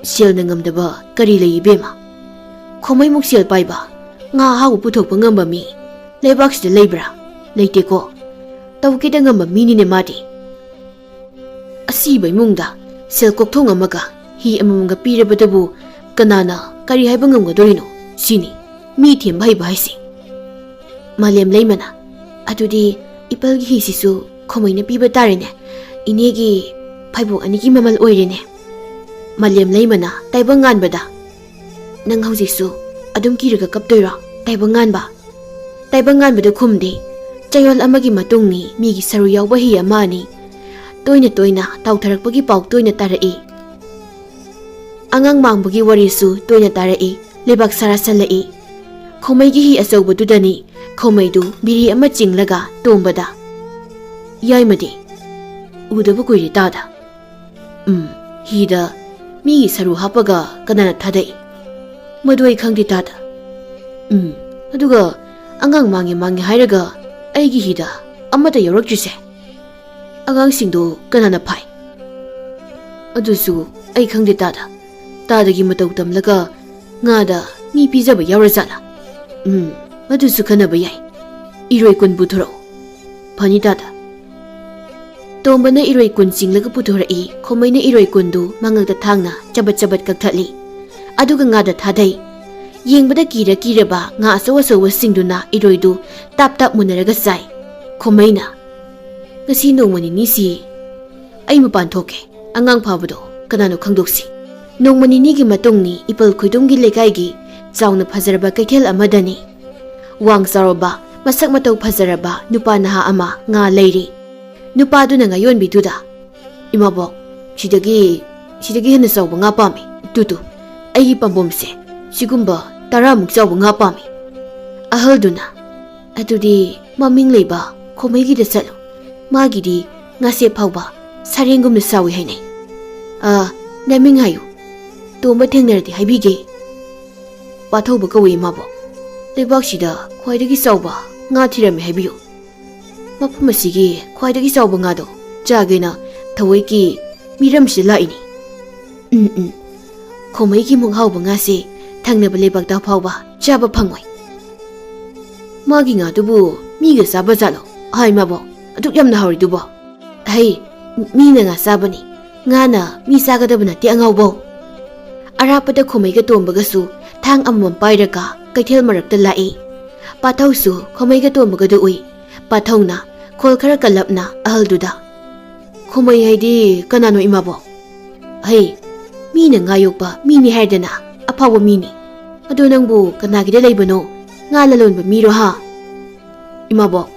selna ngamdaba kari lei bema khomai muk sel paiba nga hagu puthok ngamba mi lebak sida leibra leite ko tawkida ngamba mini ne madi asibai mungda sel kokthong amaga hi amamga pirabadabu kanana kari haiba ngamgadorino sini mi them bhai bhai si malem leimana adudi ipal gi sisu khomaina piba tarene inegi phaibo anigi mamal oirene malem leimana taibangan bada nang haujisu adum kiraga kaptoira taibangan bada khumde chayol amagi matungni migi saru yawba hi amani toina tawtharakpagi pauk toina tarai angang mangbagi warisu toina tarai lebak sarasalai khomai gi hi asobu dudani khomai du biri ama chinglaga tombada ꯌꯥꯏꯃꯗꯤ ꯎꯗꯕ ꯀꯨꯏꯔꯦ ꯇꯥꯗ ꯍꯤꯗ ꯃꯤꯒꯤ ꯁꯔꯨ ꯍꯥꯞꯄꯒ ꯀꯅꯥꯅ ꯊꯥꯗꯩ ꯃꯗꯨ ꯑꯩ ꯈꯪꯗꯦ ꯇꯥꯗ ꯑꯗꯨꯒ ꯑꯉꯥꯡ ꯃꯥꯡꯉꯦ ꯍꯥꯏꯔꯒ ꯑꯩꯒꯤ ꯍꯤꯗ ꯑꯃꯠꯇ ꯌꯧꯔꯛꯇ꯭ꯔꯤꯁꯦ ꯑꯉꯥꯡꯁꯤꯡꯗꯨ ꯀꯅꯥꯅ ꯐꯥꯏ ꯑꯗꯨꯁꯨ ꯑꯩ ꯈꯪꯗꯦ ꯇꯥꯗꯒꯤ ꯃꯇꯧ ꯇꯝꯂꯒ ꯉꯥꯗ ꯃꯤ ꯄꯤꯖꯕ ꯌꯥꯎꯔꯖꯥꯠꯂꯥ ꯃꯗꯨꯁꯨ ꯈꯟꯅꯕ ꯌꯥꯏ ꯏꯔꯣꯏ ꯀꯨꯟ ꯄꯨꯊꯣꯔꯛꯎ ꯐꯅꯤ ꯇꯥꯗ ꯇꯣꯝꯕꯅ ꯏꯔꯣꯏ ꯀꯨꯟ ꯆꯤꯡꯂꯒ ꯄꯨꯊꯣꯔꯛꯏ ꯈꯣꯃꯩꯅ ꯏꯔꯣꯏ ꯀꯨꯟꯗꯨ ꯃꯉꯛꯇ ꯊꯥꯡꯅ ꯆꯕꯠ ꯀꯛꯊꯠꯂꯤ ꯑꯗꯨꯒ ꯉꯥꯗ ꯊꯥꯗꯩ ꯌꯦꯡꯕꯗ ꯀꯤꯔꯕ ꯉꯥ ꯑꯆꯧꯕꯁꯤꯡꯗꯨꯅ ꯏꯔꯣꯏꯗꯨ ꯇꯥꯞ ꯃꯨꯟꯅꯔꯒ ꯆꯥꯏ ꯈꯣꯃꯩꯅ ꯉꯁꯤ ꯅꯣꯡꯃ ꯅꯤꯅꯤꯁꯤ ꯑꯩ ꯃꯄꯥꯟ ꯊꯣꯛꯀꯦ ꯑꯉꯥꯡ ꯐꯥꯕꯗꯣ ꯀꯅꯥꯅꯣ ꯈꯪꯗꯣꯛꯁꯤ ꯅꯣꯡꯃ ꯅꯤꯅꯤꯒꯤ ꯃꯇꯨꯡꯅꯤ ꯏꯄꯜ ꯈꯨꯏꯗꯨꯝꯒꯤ ꯂꯩꯀꯥꯏꯒꯤ ꯆꯥꯎꯅ ꯐꯖꯔꯕ ꯀꯩꯊꯦꯜ ꯑꯃꯗꯅꯤ ꯋꯥꯡ ꯆꯥꯎꯔꯕ ꯃꯁꯛ ꯃꯇꯧ ꯐꯖꯔꯕ ꯅꯨꯄꯥ ꯅꯍꯥ ꯑꯃ ꯉꯥ ꯂꯩꯔꯤ ꯅꯨꯄꯥꯗꯨꯅ ꯉꯥꯌꯣꯟꯕꯤꯗꯨꯗ ꯏꯃꯥꯕꯣꯛ ꯁꯤꯗꯒꯤ ꯍꯦꯟꯅ ꯆꯥꯎꯕ ꯉꯥ ꯄꯥꯝꯃꯤ ꯇꯨ ꯑꯩꯒꯤ ꯄꯥꯝꯕꯣꯝꯁꯦ ꯁꯤꯒꯨꯝꯕ 10ꯃꯨꯛ ꯆꯥꯎꯕ ꯉꯥ ꯄꯥꯝꯃꯤ ꯑꯍꯜꯗꯨꯅ ꯑꯗꯨꯗꯤ ꯃꯃꯤꯡ ꯂꯩꯕ ꯈꯣꯃꯩꯒꯤꯗ ꯆꯠꯂꯨ ꯃꯥꯒꯤꯗꯤ ꯉꯥꯁꯦꯞ ꯐꯥꯎꯕ ꯁꯥꯔꯦꯡꯒꯨꯝꯅ ꯆꯥꯎꯏ ꯍꯥꯏꯅꯩ ꯅꯃꯤꯡ ꯍꯥꯏꯌꯨ ꯇꯣꯝꯕ ꯊꯦꯡꯅꯔꯗꯤ ꯍꯥꯏꯕꯤꯒꯦ ꯄꯥꯊꯧꯕ ꯀꯧꯏ ꯏꯃꯥꯕꯣꯛ ꯂꯩꯕꯥꯛꯁꯤꯗ ꯈ꯭ꯋꯥꯏꯗꯒꯤ ꯆꯥꯎꯕ ꯉꯥ ꯊꯤꯔꯝꯃꯦ ꯍꯥꯏꯕꯤꯌꯨ ꯃꯐꯝ ꯑꯁꯤꯒꯤ ꯈ꯭ꯋꯥꯏꯗꯒꯤ ꯆꯥꯎꯕ ꯉꯥꯗꯣ ꯆꯥꯒꯦꯅ ꯊꯋꯣꯏꯒꯤ ꯃꯤꯔꯝꯁꯤꯗ ꯂꯥꯛꯏꯅꯤ ꯈꯣꯃꯩꯒꯤ ꯃꯨꯛ ꯍꯥꯎꯕ ꯉꯥꯁꯦ ꯊꯪꯅꯕ ꯂꯩꯕꯥꯛꯇ ꯐꯥꯎꯕ ꯆꯥꯕ ꯐꯪꯉꯣꯏ ꯃꯥꯒꯤ ꯉꯥꯗꯨꯕꯨ ꯃꯤꯒ ꯆꯥꯕ ꯖꯥꯠꯂꯣ ꯍꯥꯏ ꯏꯃꯥꯕꯣꯛ ꯑꯗꯨꯛ ꯌꯥꯝꯅ ꯍꯥꯎꯔꯤꯗꯨꯕꯣ ꯍꯩ ꯃꯤꯅ ꯉꯥ ꯆꯥꯕꯅꯤ ꯉꯥꯅ ꯃꯤ ꯆꯥꯒꯗꯕ ꯅꯠꯇꯦ ꯑꯉꯥꯎꯕꯧ ꯑꯔꯥꯞꯄꯗ ꯈꯣꯃꯩꯒ ꯇꯣꯝꯕꯒꯁꯨ ꯊꯥꯡ ꯑꯃꯃꯝ ꯄꯥꯏꯔꯒ ꯀꯩꯊꯦꯜ ꯃꯔꯛꯇ ꯂꯥꯛꯏ ꯄꯥꯊꯧꯁꯨ ꯈꯣꯃꯩꯒ ꯇꯣꯝꯕꯒꯗꯨ ꯎꯏ ꯄꯥꯊꯧꯅ ꯈꯣꯜ ꯈꯔ ꯀꯜꯂꯞꯅ ꯑꯍꯜꯗꯨꯗ ꯈꯣꯃꯩ ꯍꯥꯏꯗꯤ ꯀꯅꯥꯅꯣ ꯏꯃꯥꯕꯣꯛ ꯍꯩ ꯃꯤꯅ ꯉꯥ ꯌꯣꯛꯄ ꯃꯤꯅꯤ ꯍꯥꯏꯗꯅ ꯑꯐꯥꯎꯕ ꯃꯤꯅꯤ ꯑꯗꯣ ꯅꯪꯕꯨ ꯀꯅꯥꯒꯤꯗ ꯂꯩꯕꯅꯣ ꯉꯥ ꯂꯂꯣꯟꯕ ꯃꯤꯔꯣ ꯍꯥ ꯏꯃꯥꯕꯣꯛ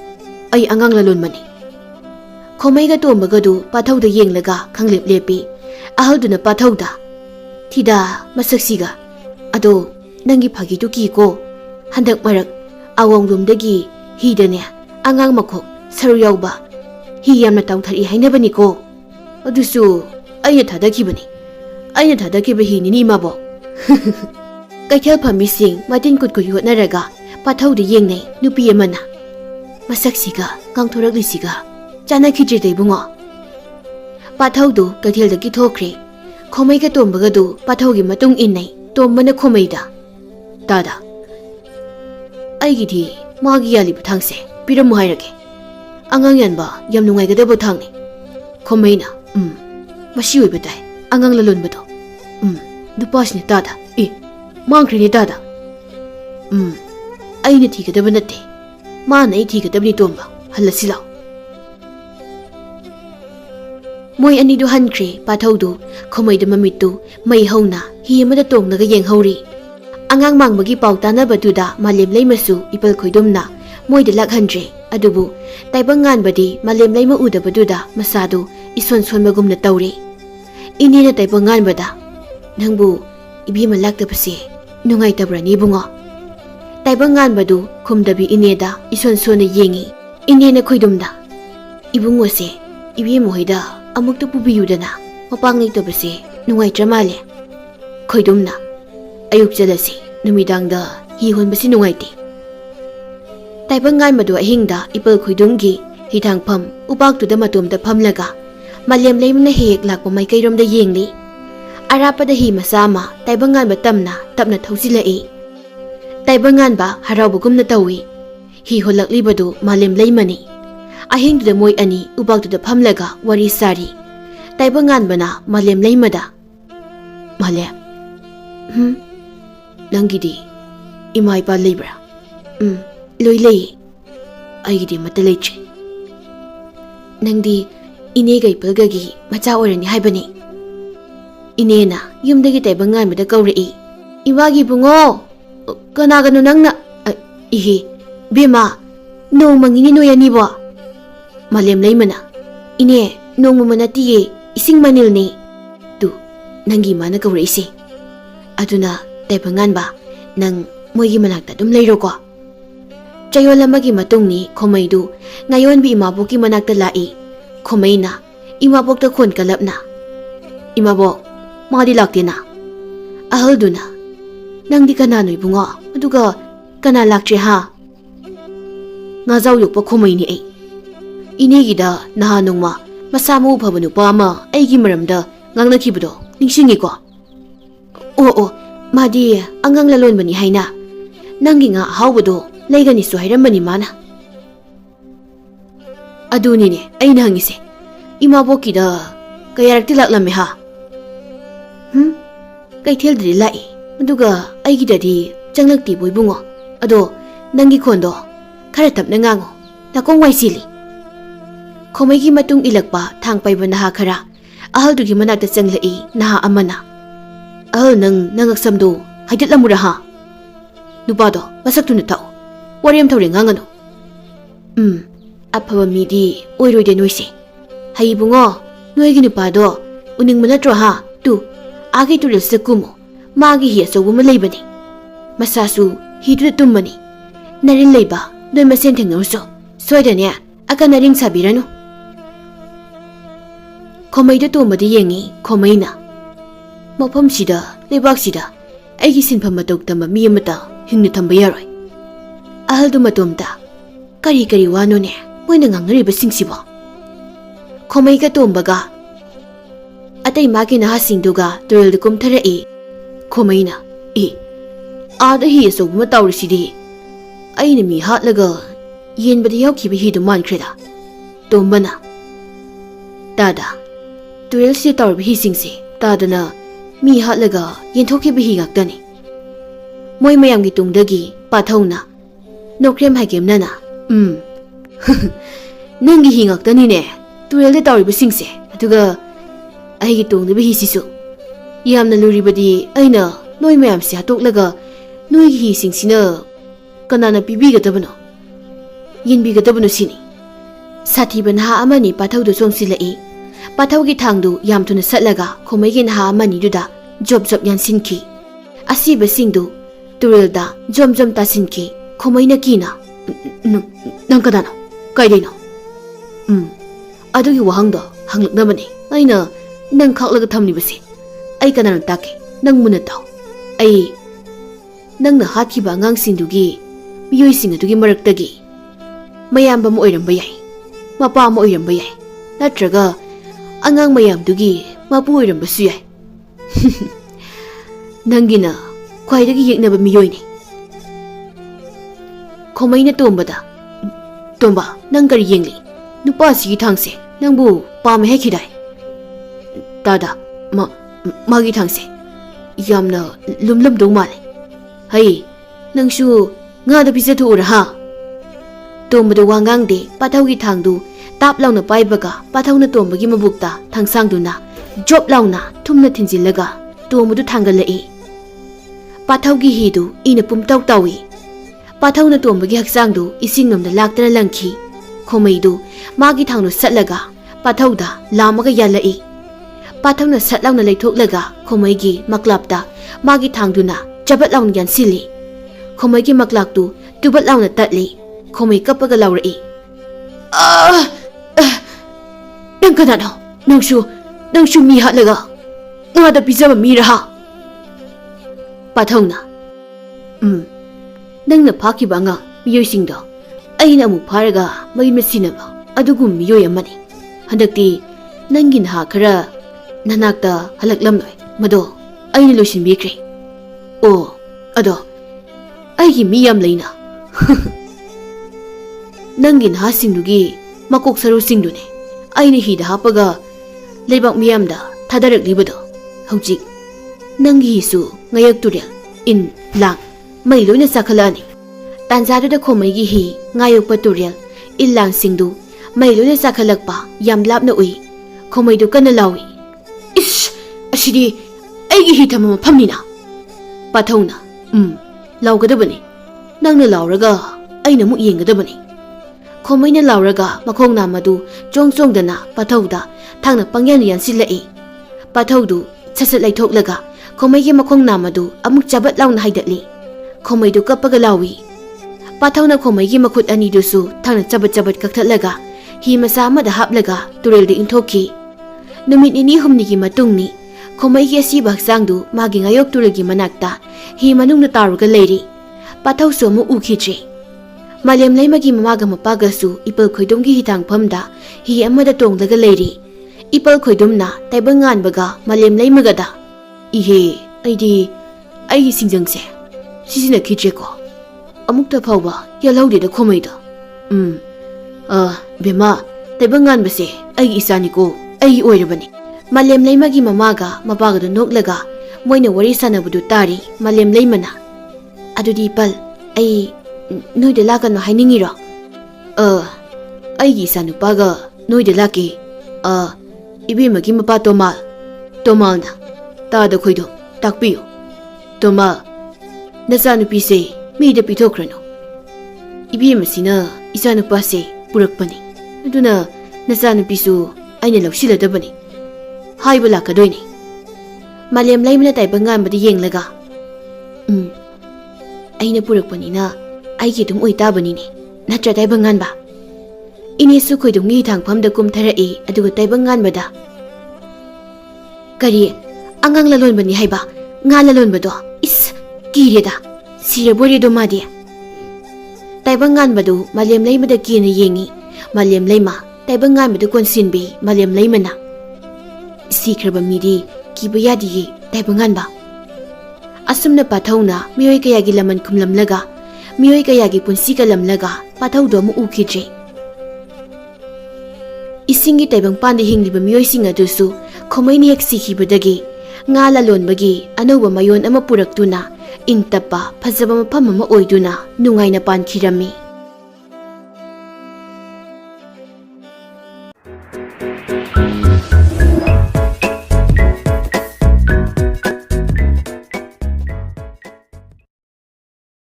ꯑꯩ ꯑꯉꯥꯡ ꯂꯂꯣꯟꯕꯅꯤ ꯈꯣꯃꯩꯒ ꯇꯣꯝꯕꯒꯗꯨ ꯄꯥꯊꯧꯗ ꯌꯦꯡꯂꯒ ꯈꯪꯂꯦꯞ ꯂꯦꯞꯄꯤ ꯑꯍꯜꯗꯨꯅ ꯄꯥꯊꯧꯗ ꯊꯤꯗꯥ ꯃꯁꯛꯁꯤꯒ ꯑꯗꯣ ꯅꯪꯒꯤ ꯐꯥꯒꯤꯗꯨ ꯀꯤꯀꯣ ꯍꯟꯗꯛ ꯃꯔꯛ ꯑꯋꯣꯡꯂꯣꯝꯗꯒꯤ ꯍꯤꯗꯅꯦ ꯑꯉꯥꯡ ꯃꯈꯣꯛ ꯁꯔꯨ ꯌꯥꯎꯕ ꯍꯤ ꯌꯥꯝꯅ ꯇꯥꯎꯊꯔꯛꯏ ꯍꯥꯏꯅꯕꯅꯤꯀꯣ ꯑꯗꯨꯁꯨ ꯑꯩꯅ ꯊꯥꯗꯈꯤꯕ ꯍꯤꯅꯤꯅꯤ ꯏꯃꯥꯕꯣꯛ ꯀꯩꯊꯦꯜ ꯐꯝꯃꯤꯁꯤꯡ ꯃꯇꯤꯟ ꯀꯨꯠ ꯍꯣꯠꯅꯔꯒ ꯄꯥꯊꯧꯗ ꯌꯦꯡꯅꯩ ꯅꯨꯄꯤ ꯑꯃꯅ ꯃꯁꯛꯁꯤꯒ ꯉꯥꯡꯊꯣꯔꯛꯂꯤꯁꯤꯒ ꯆꯥꯟꯅꯈꯤꯗ꯭ꯔꯦꯗ ꯏꯕꯨꯡꯉꯣ ꯄꯥꯊꯧꯗꯨ ꯀꯩꯊꯦꯜꯗꯒꯤ ꯊꯣꯛꯈ꯭ꯔꯦ ꯈꯣꯃꯩꯒ ꯇꯣꯝꯕꯒꯗꯨ ꯄꯥꯊꯧꯒꯤ ꯃꯇꯨꯡ ꯏꯟꯅꯩ ꯇꯣꯝꯕꯅ ꯈꯣꯃꯩꯗ ꯇꯥꯗ ꯑꯩꯒꯤꯗꯤ ꯃꯥꯒꯤ ꯌꯥꯜꯂꯤꯕ ꯊꯥꯡꯁꯦ ꯄꯤꯔꯝꯃꯨ ꯍꯥꯏꯔꯒꯦ ꯑꯉꯥꯡ ꯌꯥꯟꯕ ꯌꯥꯝ ꯅꯨꯡꯉꯥꯏꯒꯗꯕ ꯊꯥꯡꯅꯤ ꯈꯣꯃꯩꯅ ꯃꯁꯤ ꯑꯣꯏꯕ ꯇꯥꯏ ꯑꯉꯥꯡ ꯂꯂꯣꯟꯕꯗꯣ ꯅꯨꯄꯥꯁꯤꯅ ꯇꯥꯗ ꯃꯥꯡꯈ꯭ꯔꯦꯅꯦ ꯇꯥꯗ ꯑꯩꯅ ꯊꯤꯒꯗꯕ ꯅꯠꯇꯦ ꯃꯥꯅ ꯑꯩ ꯊꯤꯒꯗꯕꯅꯤ ꯇꯣꯝꯕ ꯍꯜꯂꯁꯤ ꯂꯥꯎ ꯃꯣꯏ ꯑꯅꯤꯗꯨ ꯍꯟꯈ꯭ꯔꯦ ꯄꯥꯊꯧꯗꯨ ꯈꯣꯃꯩꯗ ꯃꯃꯤꯠꯇꯨ ꯃꯩ ꯍꯧꯅ ꯍꯤ ꯑꯃꯗ ꯇꯣꯡꯂꯒ ꯌꯦꯡꯍꯧꯔꯤ ꯑꯉꯥꯡ ꯃꯥꯡꯕꯒꯤ ꯄꯥꯎ ꯇꯥꯅꯕꯗꯨꯗ ꯃꯥꯂꯦꯝ ꯂꯩꯃꯁꯨ ꯏꯄꯜ ꯈꯣꯏꯗꯨꯝꯅ ꯃꯣꯏꯗ ꯂꯥꯛꯍꯟꯗ꯭ꯔꯦ ꯑꯗꯨꯕꯨ ꯇꯥꯏꯕꯪ ꯉꯥꯟꯕꯗꯤ ꯃꯥꯂꯦꯝ ꯂꯩꯃ ꯎꯗꯕꯗꯨꯗ ꯃꯁꯥꯗꯨ ꯏꯁꯣꯟ ꯁꯣꯟꯕꯒꯨꯝꯅ ꯇꯧꯔꯦ ꯏꯅꯦꯅ ꯇꯥꯏꯕꯪ ꯉꯥꯟꯕꯗ ꯅꯪꯕꯨ ꯏꯕꯦꯝꯃ ꯂꯥꯛꯇꯕꯁꯦ ꯅꯨꯡꯉꯥꯏꯇꯕ꯭ꯔꯅꯤ ꯏꯕꯨꯡꯉꯣ ꯇꯥꯏꯕꯪ ꯉꯥꯟꯕꯗꯨ ꯈꯨꯝꯗꯕꯤ ꯏꯅꯦꯗ ꯏꯁꯣꯟ ꯁꯣꯟꯅ ꯌꯦꯡꯉꯤ ꯏꯅꯦꯅ ꯈꯣꯏꯗꯨꯝꯗ ꯏꯕꯨꯡꯉꯣꯁꯦ ꯏꯕꯦꯝꯃ ꯍꯣꯏꯗ ꯑꯃꯨꯛꯇ ꯄꯨꯕꯤꯌꯨꯗꯅ ꯃꯄꯥꯡ ꯂꯩꯇꯕꯁꯦ ꯅꯨꯡꯉꯥꯏꯇ꯭ꯔ ꯃꯥꯜꯂꯦ ꯈꯣꯏꯗꯨꯝꯅ ꯑꯌꯨꯛ ꯆꯠꯂꯁꯤ ꯅꯨꯃꯤꯗꯥꯡꯗ ꯍꯤ ꯍꯣꯟꯕꯁꯤ ꯅꯨꯡꯉꯥꯏꯇꯦ ꯇꯥꯏꯕꯪ ꯉꯥꯟꯕꯗꯨ ꯑꯍꯤꯡꯗ ꯏꯄꯜ ꯈꯣꯏꯗꯨꯝꯒꯤ ꯍꯤꯊꯥꯡꯐꯝ ꯎꯄꯥꯛꯇꯨꯗ ꯃꯇꯣꯝꯗ ꯐꯝꯂꯒ ꯃꯥꯂꯦꯝ ꯂꯩꯃꯅ ꯍꯦꯛ ꯂꯥꯛꯄ ꯃꯥꯏꯀꯩꯔꯣꯝꯗ ꯌꯦꯡꯂꯤ ꯑꯔꯥꯞꯄꯗ ꯍꯤ ꯃꯆꯥ ꯑꯃ ꯇꯥꯏꯕꯪ ꯉꯥꯟꯕ ꯇꯞꯅ ꯊꯧꯖꯤꯜꯂꯛꯏ ꯇꯥꯏꯕꯪ ꯉꯥꯟꯕ ꯍꯔꯥꯎꯕꯒꯨꯝꯅ ꯇꯧꯏ ꯍꯤ ꯍꯣꯜꯂꯛꯂꯤꯕꯗꯨ ꯃꯥꯂꯦꯝ ꯂꯩꯃꯅꯤ ꯑꯍꯤꯡꯗꯨꯗ ꯃꯣꯏ ꯑꯅꯤ ꯎꯄꯥꯛꯇꯨꯗ ꯐꯝꯂꯒ ꯋꯥꯔꯤ ꯁꯥꯔꯤ ꯇꯥꯏꯕꯪ ꯉꯥꯟꯕꯅ ꯃꯥꯂꯦꯝ ꯂꯩꯃꯗ ꯃꯥꯂꯦꯝ ꯅꯪꯒꯤꯗꯤ ꯏꯃꯥ ꯏꯄꯥ ꯂꯩꯕ꯭ꯔꯥ ꯂꯣꯏ ꯂꯩꯌꯦ ꯑꯩꯒꯤꯗꯤ ꯑꯃꯠꯇ ꯂꯩꯇ꯭ꯔꯦ ꯅꯪꯗꯤ ꯏꯅꯦꯒ ꯏꯄꯜꯒꯒꯤ ꯃꯆꯥ ꯑꯣꯏꯔꯅꯤ ꯍꯥꯏꯕꯅꯤ ꯏꯅꯦꯅ ꯌꯨꯝꯗꯒꯤ ꯇꯥꯏꯕꯪ ꯉꯥꯟꯕꯗ ꯀꯧꯔꯛꯏ ꯏꯃꯥꯒꯤ ꯕꯨꯡꯉꯣ ꯀꯅꯥꯒꯅꯣ ꯅꯪꯅ ꯏꯍꯦ ꯕꯦꯝꯃ ꯅꯣꯡ ꯃꯪꯉꯤꯅꯤ ꯅꯣꯏ ꯑꯅꯤꯕꯣ ꯃꯥꯂꯦꯝ ꯂꯩꯃꯅ ꯏꯅꯦ ꯅꯣꯡꯃ ꯅꯠꯇꯤꯌꯦ ꯏꯁꯤꯡ ꯃꯅꯤꯜꯅꯤ ꯇꯨ ꯅꯪꯒꯤ ꯏꯃꯥꯅ ꯀꯧꯔꯛꯏꯁꯦ ꯑꯗꯨꯅ ꯇꯥꯏꯕꯪ ꯉꯥꯟꯕ ꯅꯪ ꯃꯣꯏꯒꯤ ꯃꯅꯥꯛꯇ ꯑꯗꯨꯝ ꯂꯩꯔꯣꯀꯣ Chayol amagi matungni Khomaidu ngayonbi imabokki manakta lai. Khomaina imabokta khon kalapna. Imabok, madi laktena. Ahalduna, nangdi kanano ibungo, aduga kana laktre ha. Ngazaw yokpa Khomaini ay. Inigida nahanungma masamu upaba nupa ama aigi maramda ngangnakibado ningsingi ko. Oo, madi angang lalonbani haina. Nangi nga ahawbado layganisu hairambani mana. Adunine ayna hangise. Imabokida kayarakti laklame ha. Kaithel lai. Aduga aigidadi changlakti boibungo. Ado nangi kondo khara tapna ngango. Nakong waisili. Khomaigi matung ilakpa thangpaiba naha khara ahaldugi manakta changlai naha amana. Ahal nangaksamdo haidetlamura ha. Nupado masaktuna tao. Wariyam thawre ngangano. Afaba midi oiroide noise. Haibungo noigi nupado uningma natro ha. Tu agi turil sakumo magi hi asawuma leibani. Masasu hiduda tummani. Narin leiba noi masen thengnaruso. Soidane akana ring sabiranu. Khomaida tomadi yengi Khomaina. Mafamsida lebaksida aigi sinfam matok tama mi amata hingna thamba yaroi. Ahaldu matomda kari wanone moina ngangnariba singsibo. Khomaiga tombaga atay magi nahasingduga turil dukum tharai. Khomaina aada hi asawuma tawrisidi aina mi hatlaga yenbada yawkiba hidu mankreda. Tombana tada turil si tawrba hi singsi tadana mi hatlaga yenthokkiba hi ngaktani. Moy mayamgi tungdagi pathawna nokrem haikemnana. Nangi hi ngaktani ne turil da tawriba singse aduga aigi tungdaba hi sisu yamna luribadi aina noi mayam si hatoklaga noi hi singsina kanana pibigadabano yenbigadabano sini. Sathiba naha amani pathawdu songsilai. Pathawgi thangdu yamthuna satlaga Khomaigi naha amani duda job yansinki. Asiba singdu turilda jom tasinki. Khomaina kina nang kadano kaidino. Adugi wahangdo hanglaknabani aina nang khaklaga thamnibasi. Ay kanana take nang muna taw. Ay nang nahatkiba angangsingdugi miyoising adugi maraktagi mayamba mo oiramba yai. Mapa mo oiramba yai. Natraga angang mayamdugi mapu oirambsu yai. Nangina khwaidagi yeknaba miyoini. Khomaina tombada. Tomba nang kari yengli. Nupa sigi thangse nangbu pame hekidai. Tada magi thangse yamna lumlamdong male. Hai nangshu ngada pisatu ura ha. Tombada wangangde pathawgi thangdu tap launa paibaga pathawna tombagi mabukta thangsangduna job launa thumna thinjillaga tombadu thangalai. Pathawgi hidu ina pumtaw tawi. Pathawna tombagi haksangdu isingnomda laktana langki. Khomaidu magi thangno satlaga pathawda lamaga yalai. Pathawna satlauna leithoklaga Khomaigi maklapta magi thangduna jabat laun yansili. Khomaigi maklaktu tubat launa tatli. Khomai kapaga laurai. Nang kanano nangshu mi hatlaga ngada pizaba miraha. Pathawna nangna phakiba nga miyoisingdo aina amu pharaga mai mesinaba adugum miyoy amani. Handakti nangin ha khara nanakta halaklamloi mado aina loisinbikre. O ado aigi miyam leina. Nangin ha singdugi makok saru singdune aina hida hapaga leibak miyamda thadaraklibodo hojik nangi hisu ngayak turel in lang mai loina sakhalani. Tanjaduda Khomaigi hi ngayokpa turel ilang singdu mai loina sakhalakpa yam lapna ui. Khomaidu kana lawi. Ish ashidi aigi hi thamama phamnina. Pathawna lawgadabani nangna lawraga aina mu yengadabani. Khomaina lawraga makhongna madu chongdana pathawda thangna pangyan yansilai. Pathawdu sasat laithoklaga Khomaigi makhongna madu amuk jabat launa haidatli. Khomaidu kapaga lawi. Pathauna khomai gi makhut ani dusu thangna chabat chabat kakthalaga hi masa amada haplaga turel de inthoki. Numit nini humni gi matungni khomai gi asiba haksangdu magi ngayok turel gi manakta hi manungna taruga leiri. Pathau su amu ukhidre. Malem laimagi mamaga mapaga su ipal khoidom gi hitang phamda hi amada tonglaga leiri. Ipal khoidumna taibangan baga malem laimaga da. Ihe aigi singjangse sisina khidre ko. Amukta phawba yalhaude da khomai da. Bema taibangan base aigi isani ko aigi oirabani. Malem laimagi mamaga mapaga da noklaga moina wari sanabudu tari malem laimana. Adudi ipal ai noida lakano hainingiro. Aigi sanupaga noida laki ibimagi mapa Tomalna tada khoido takpiyo. Tomal nasanupi se mida pitokrano. Ibimasina isanupa se purakpani. Aduna nasanupi su aina lausiladabani. Haiba lakadoini. Malem laimana taibangan badi yenglaga. Aina purakpanina aigi dum oitabanini natra taibangan ba. Inisu khoidumgi thangphamda kumtharai aduga taibangan bada. Kari angang lalonbani haiba nga lalonbado is kireda sirabori do madi. Taibangan badu malem laimada kina yengi malem laima taibangan badu konsinbi malem laimana. Sikraba midi kibayadi taibangan ba. Asumna pathauna miyoi kayagi laman kumlamlaga miyoi kayagi punsi kalamlaga pathaudo mu ukhidre. Isingi taibang pandi hingliba miyoi singa dusu khomai ni ek sikhibadagi nga lalonbagi anoba mayon ama puraktuna ingtapa phajaba mafam ama oiduna nungaina pankhirami.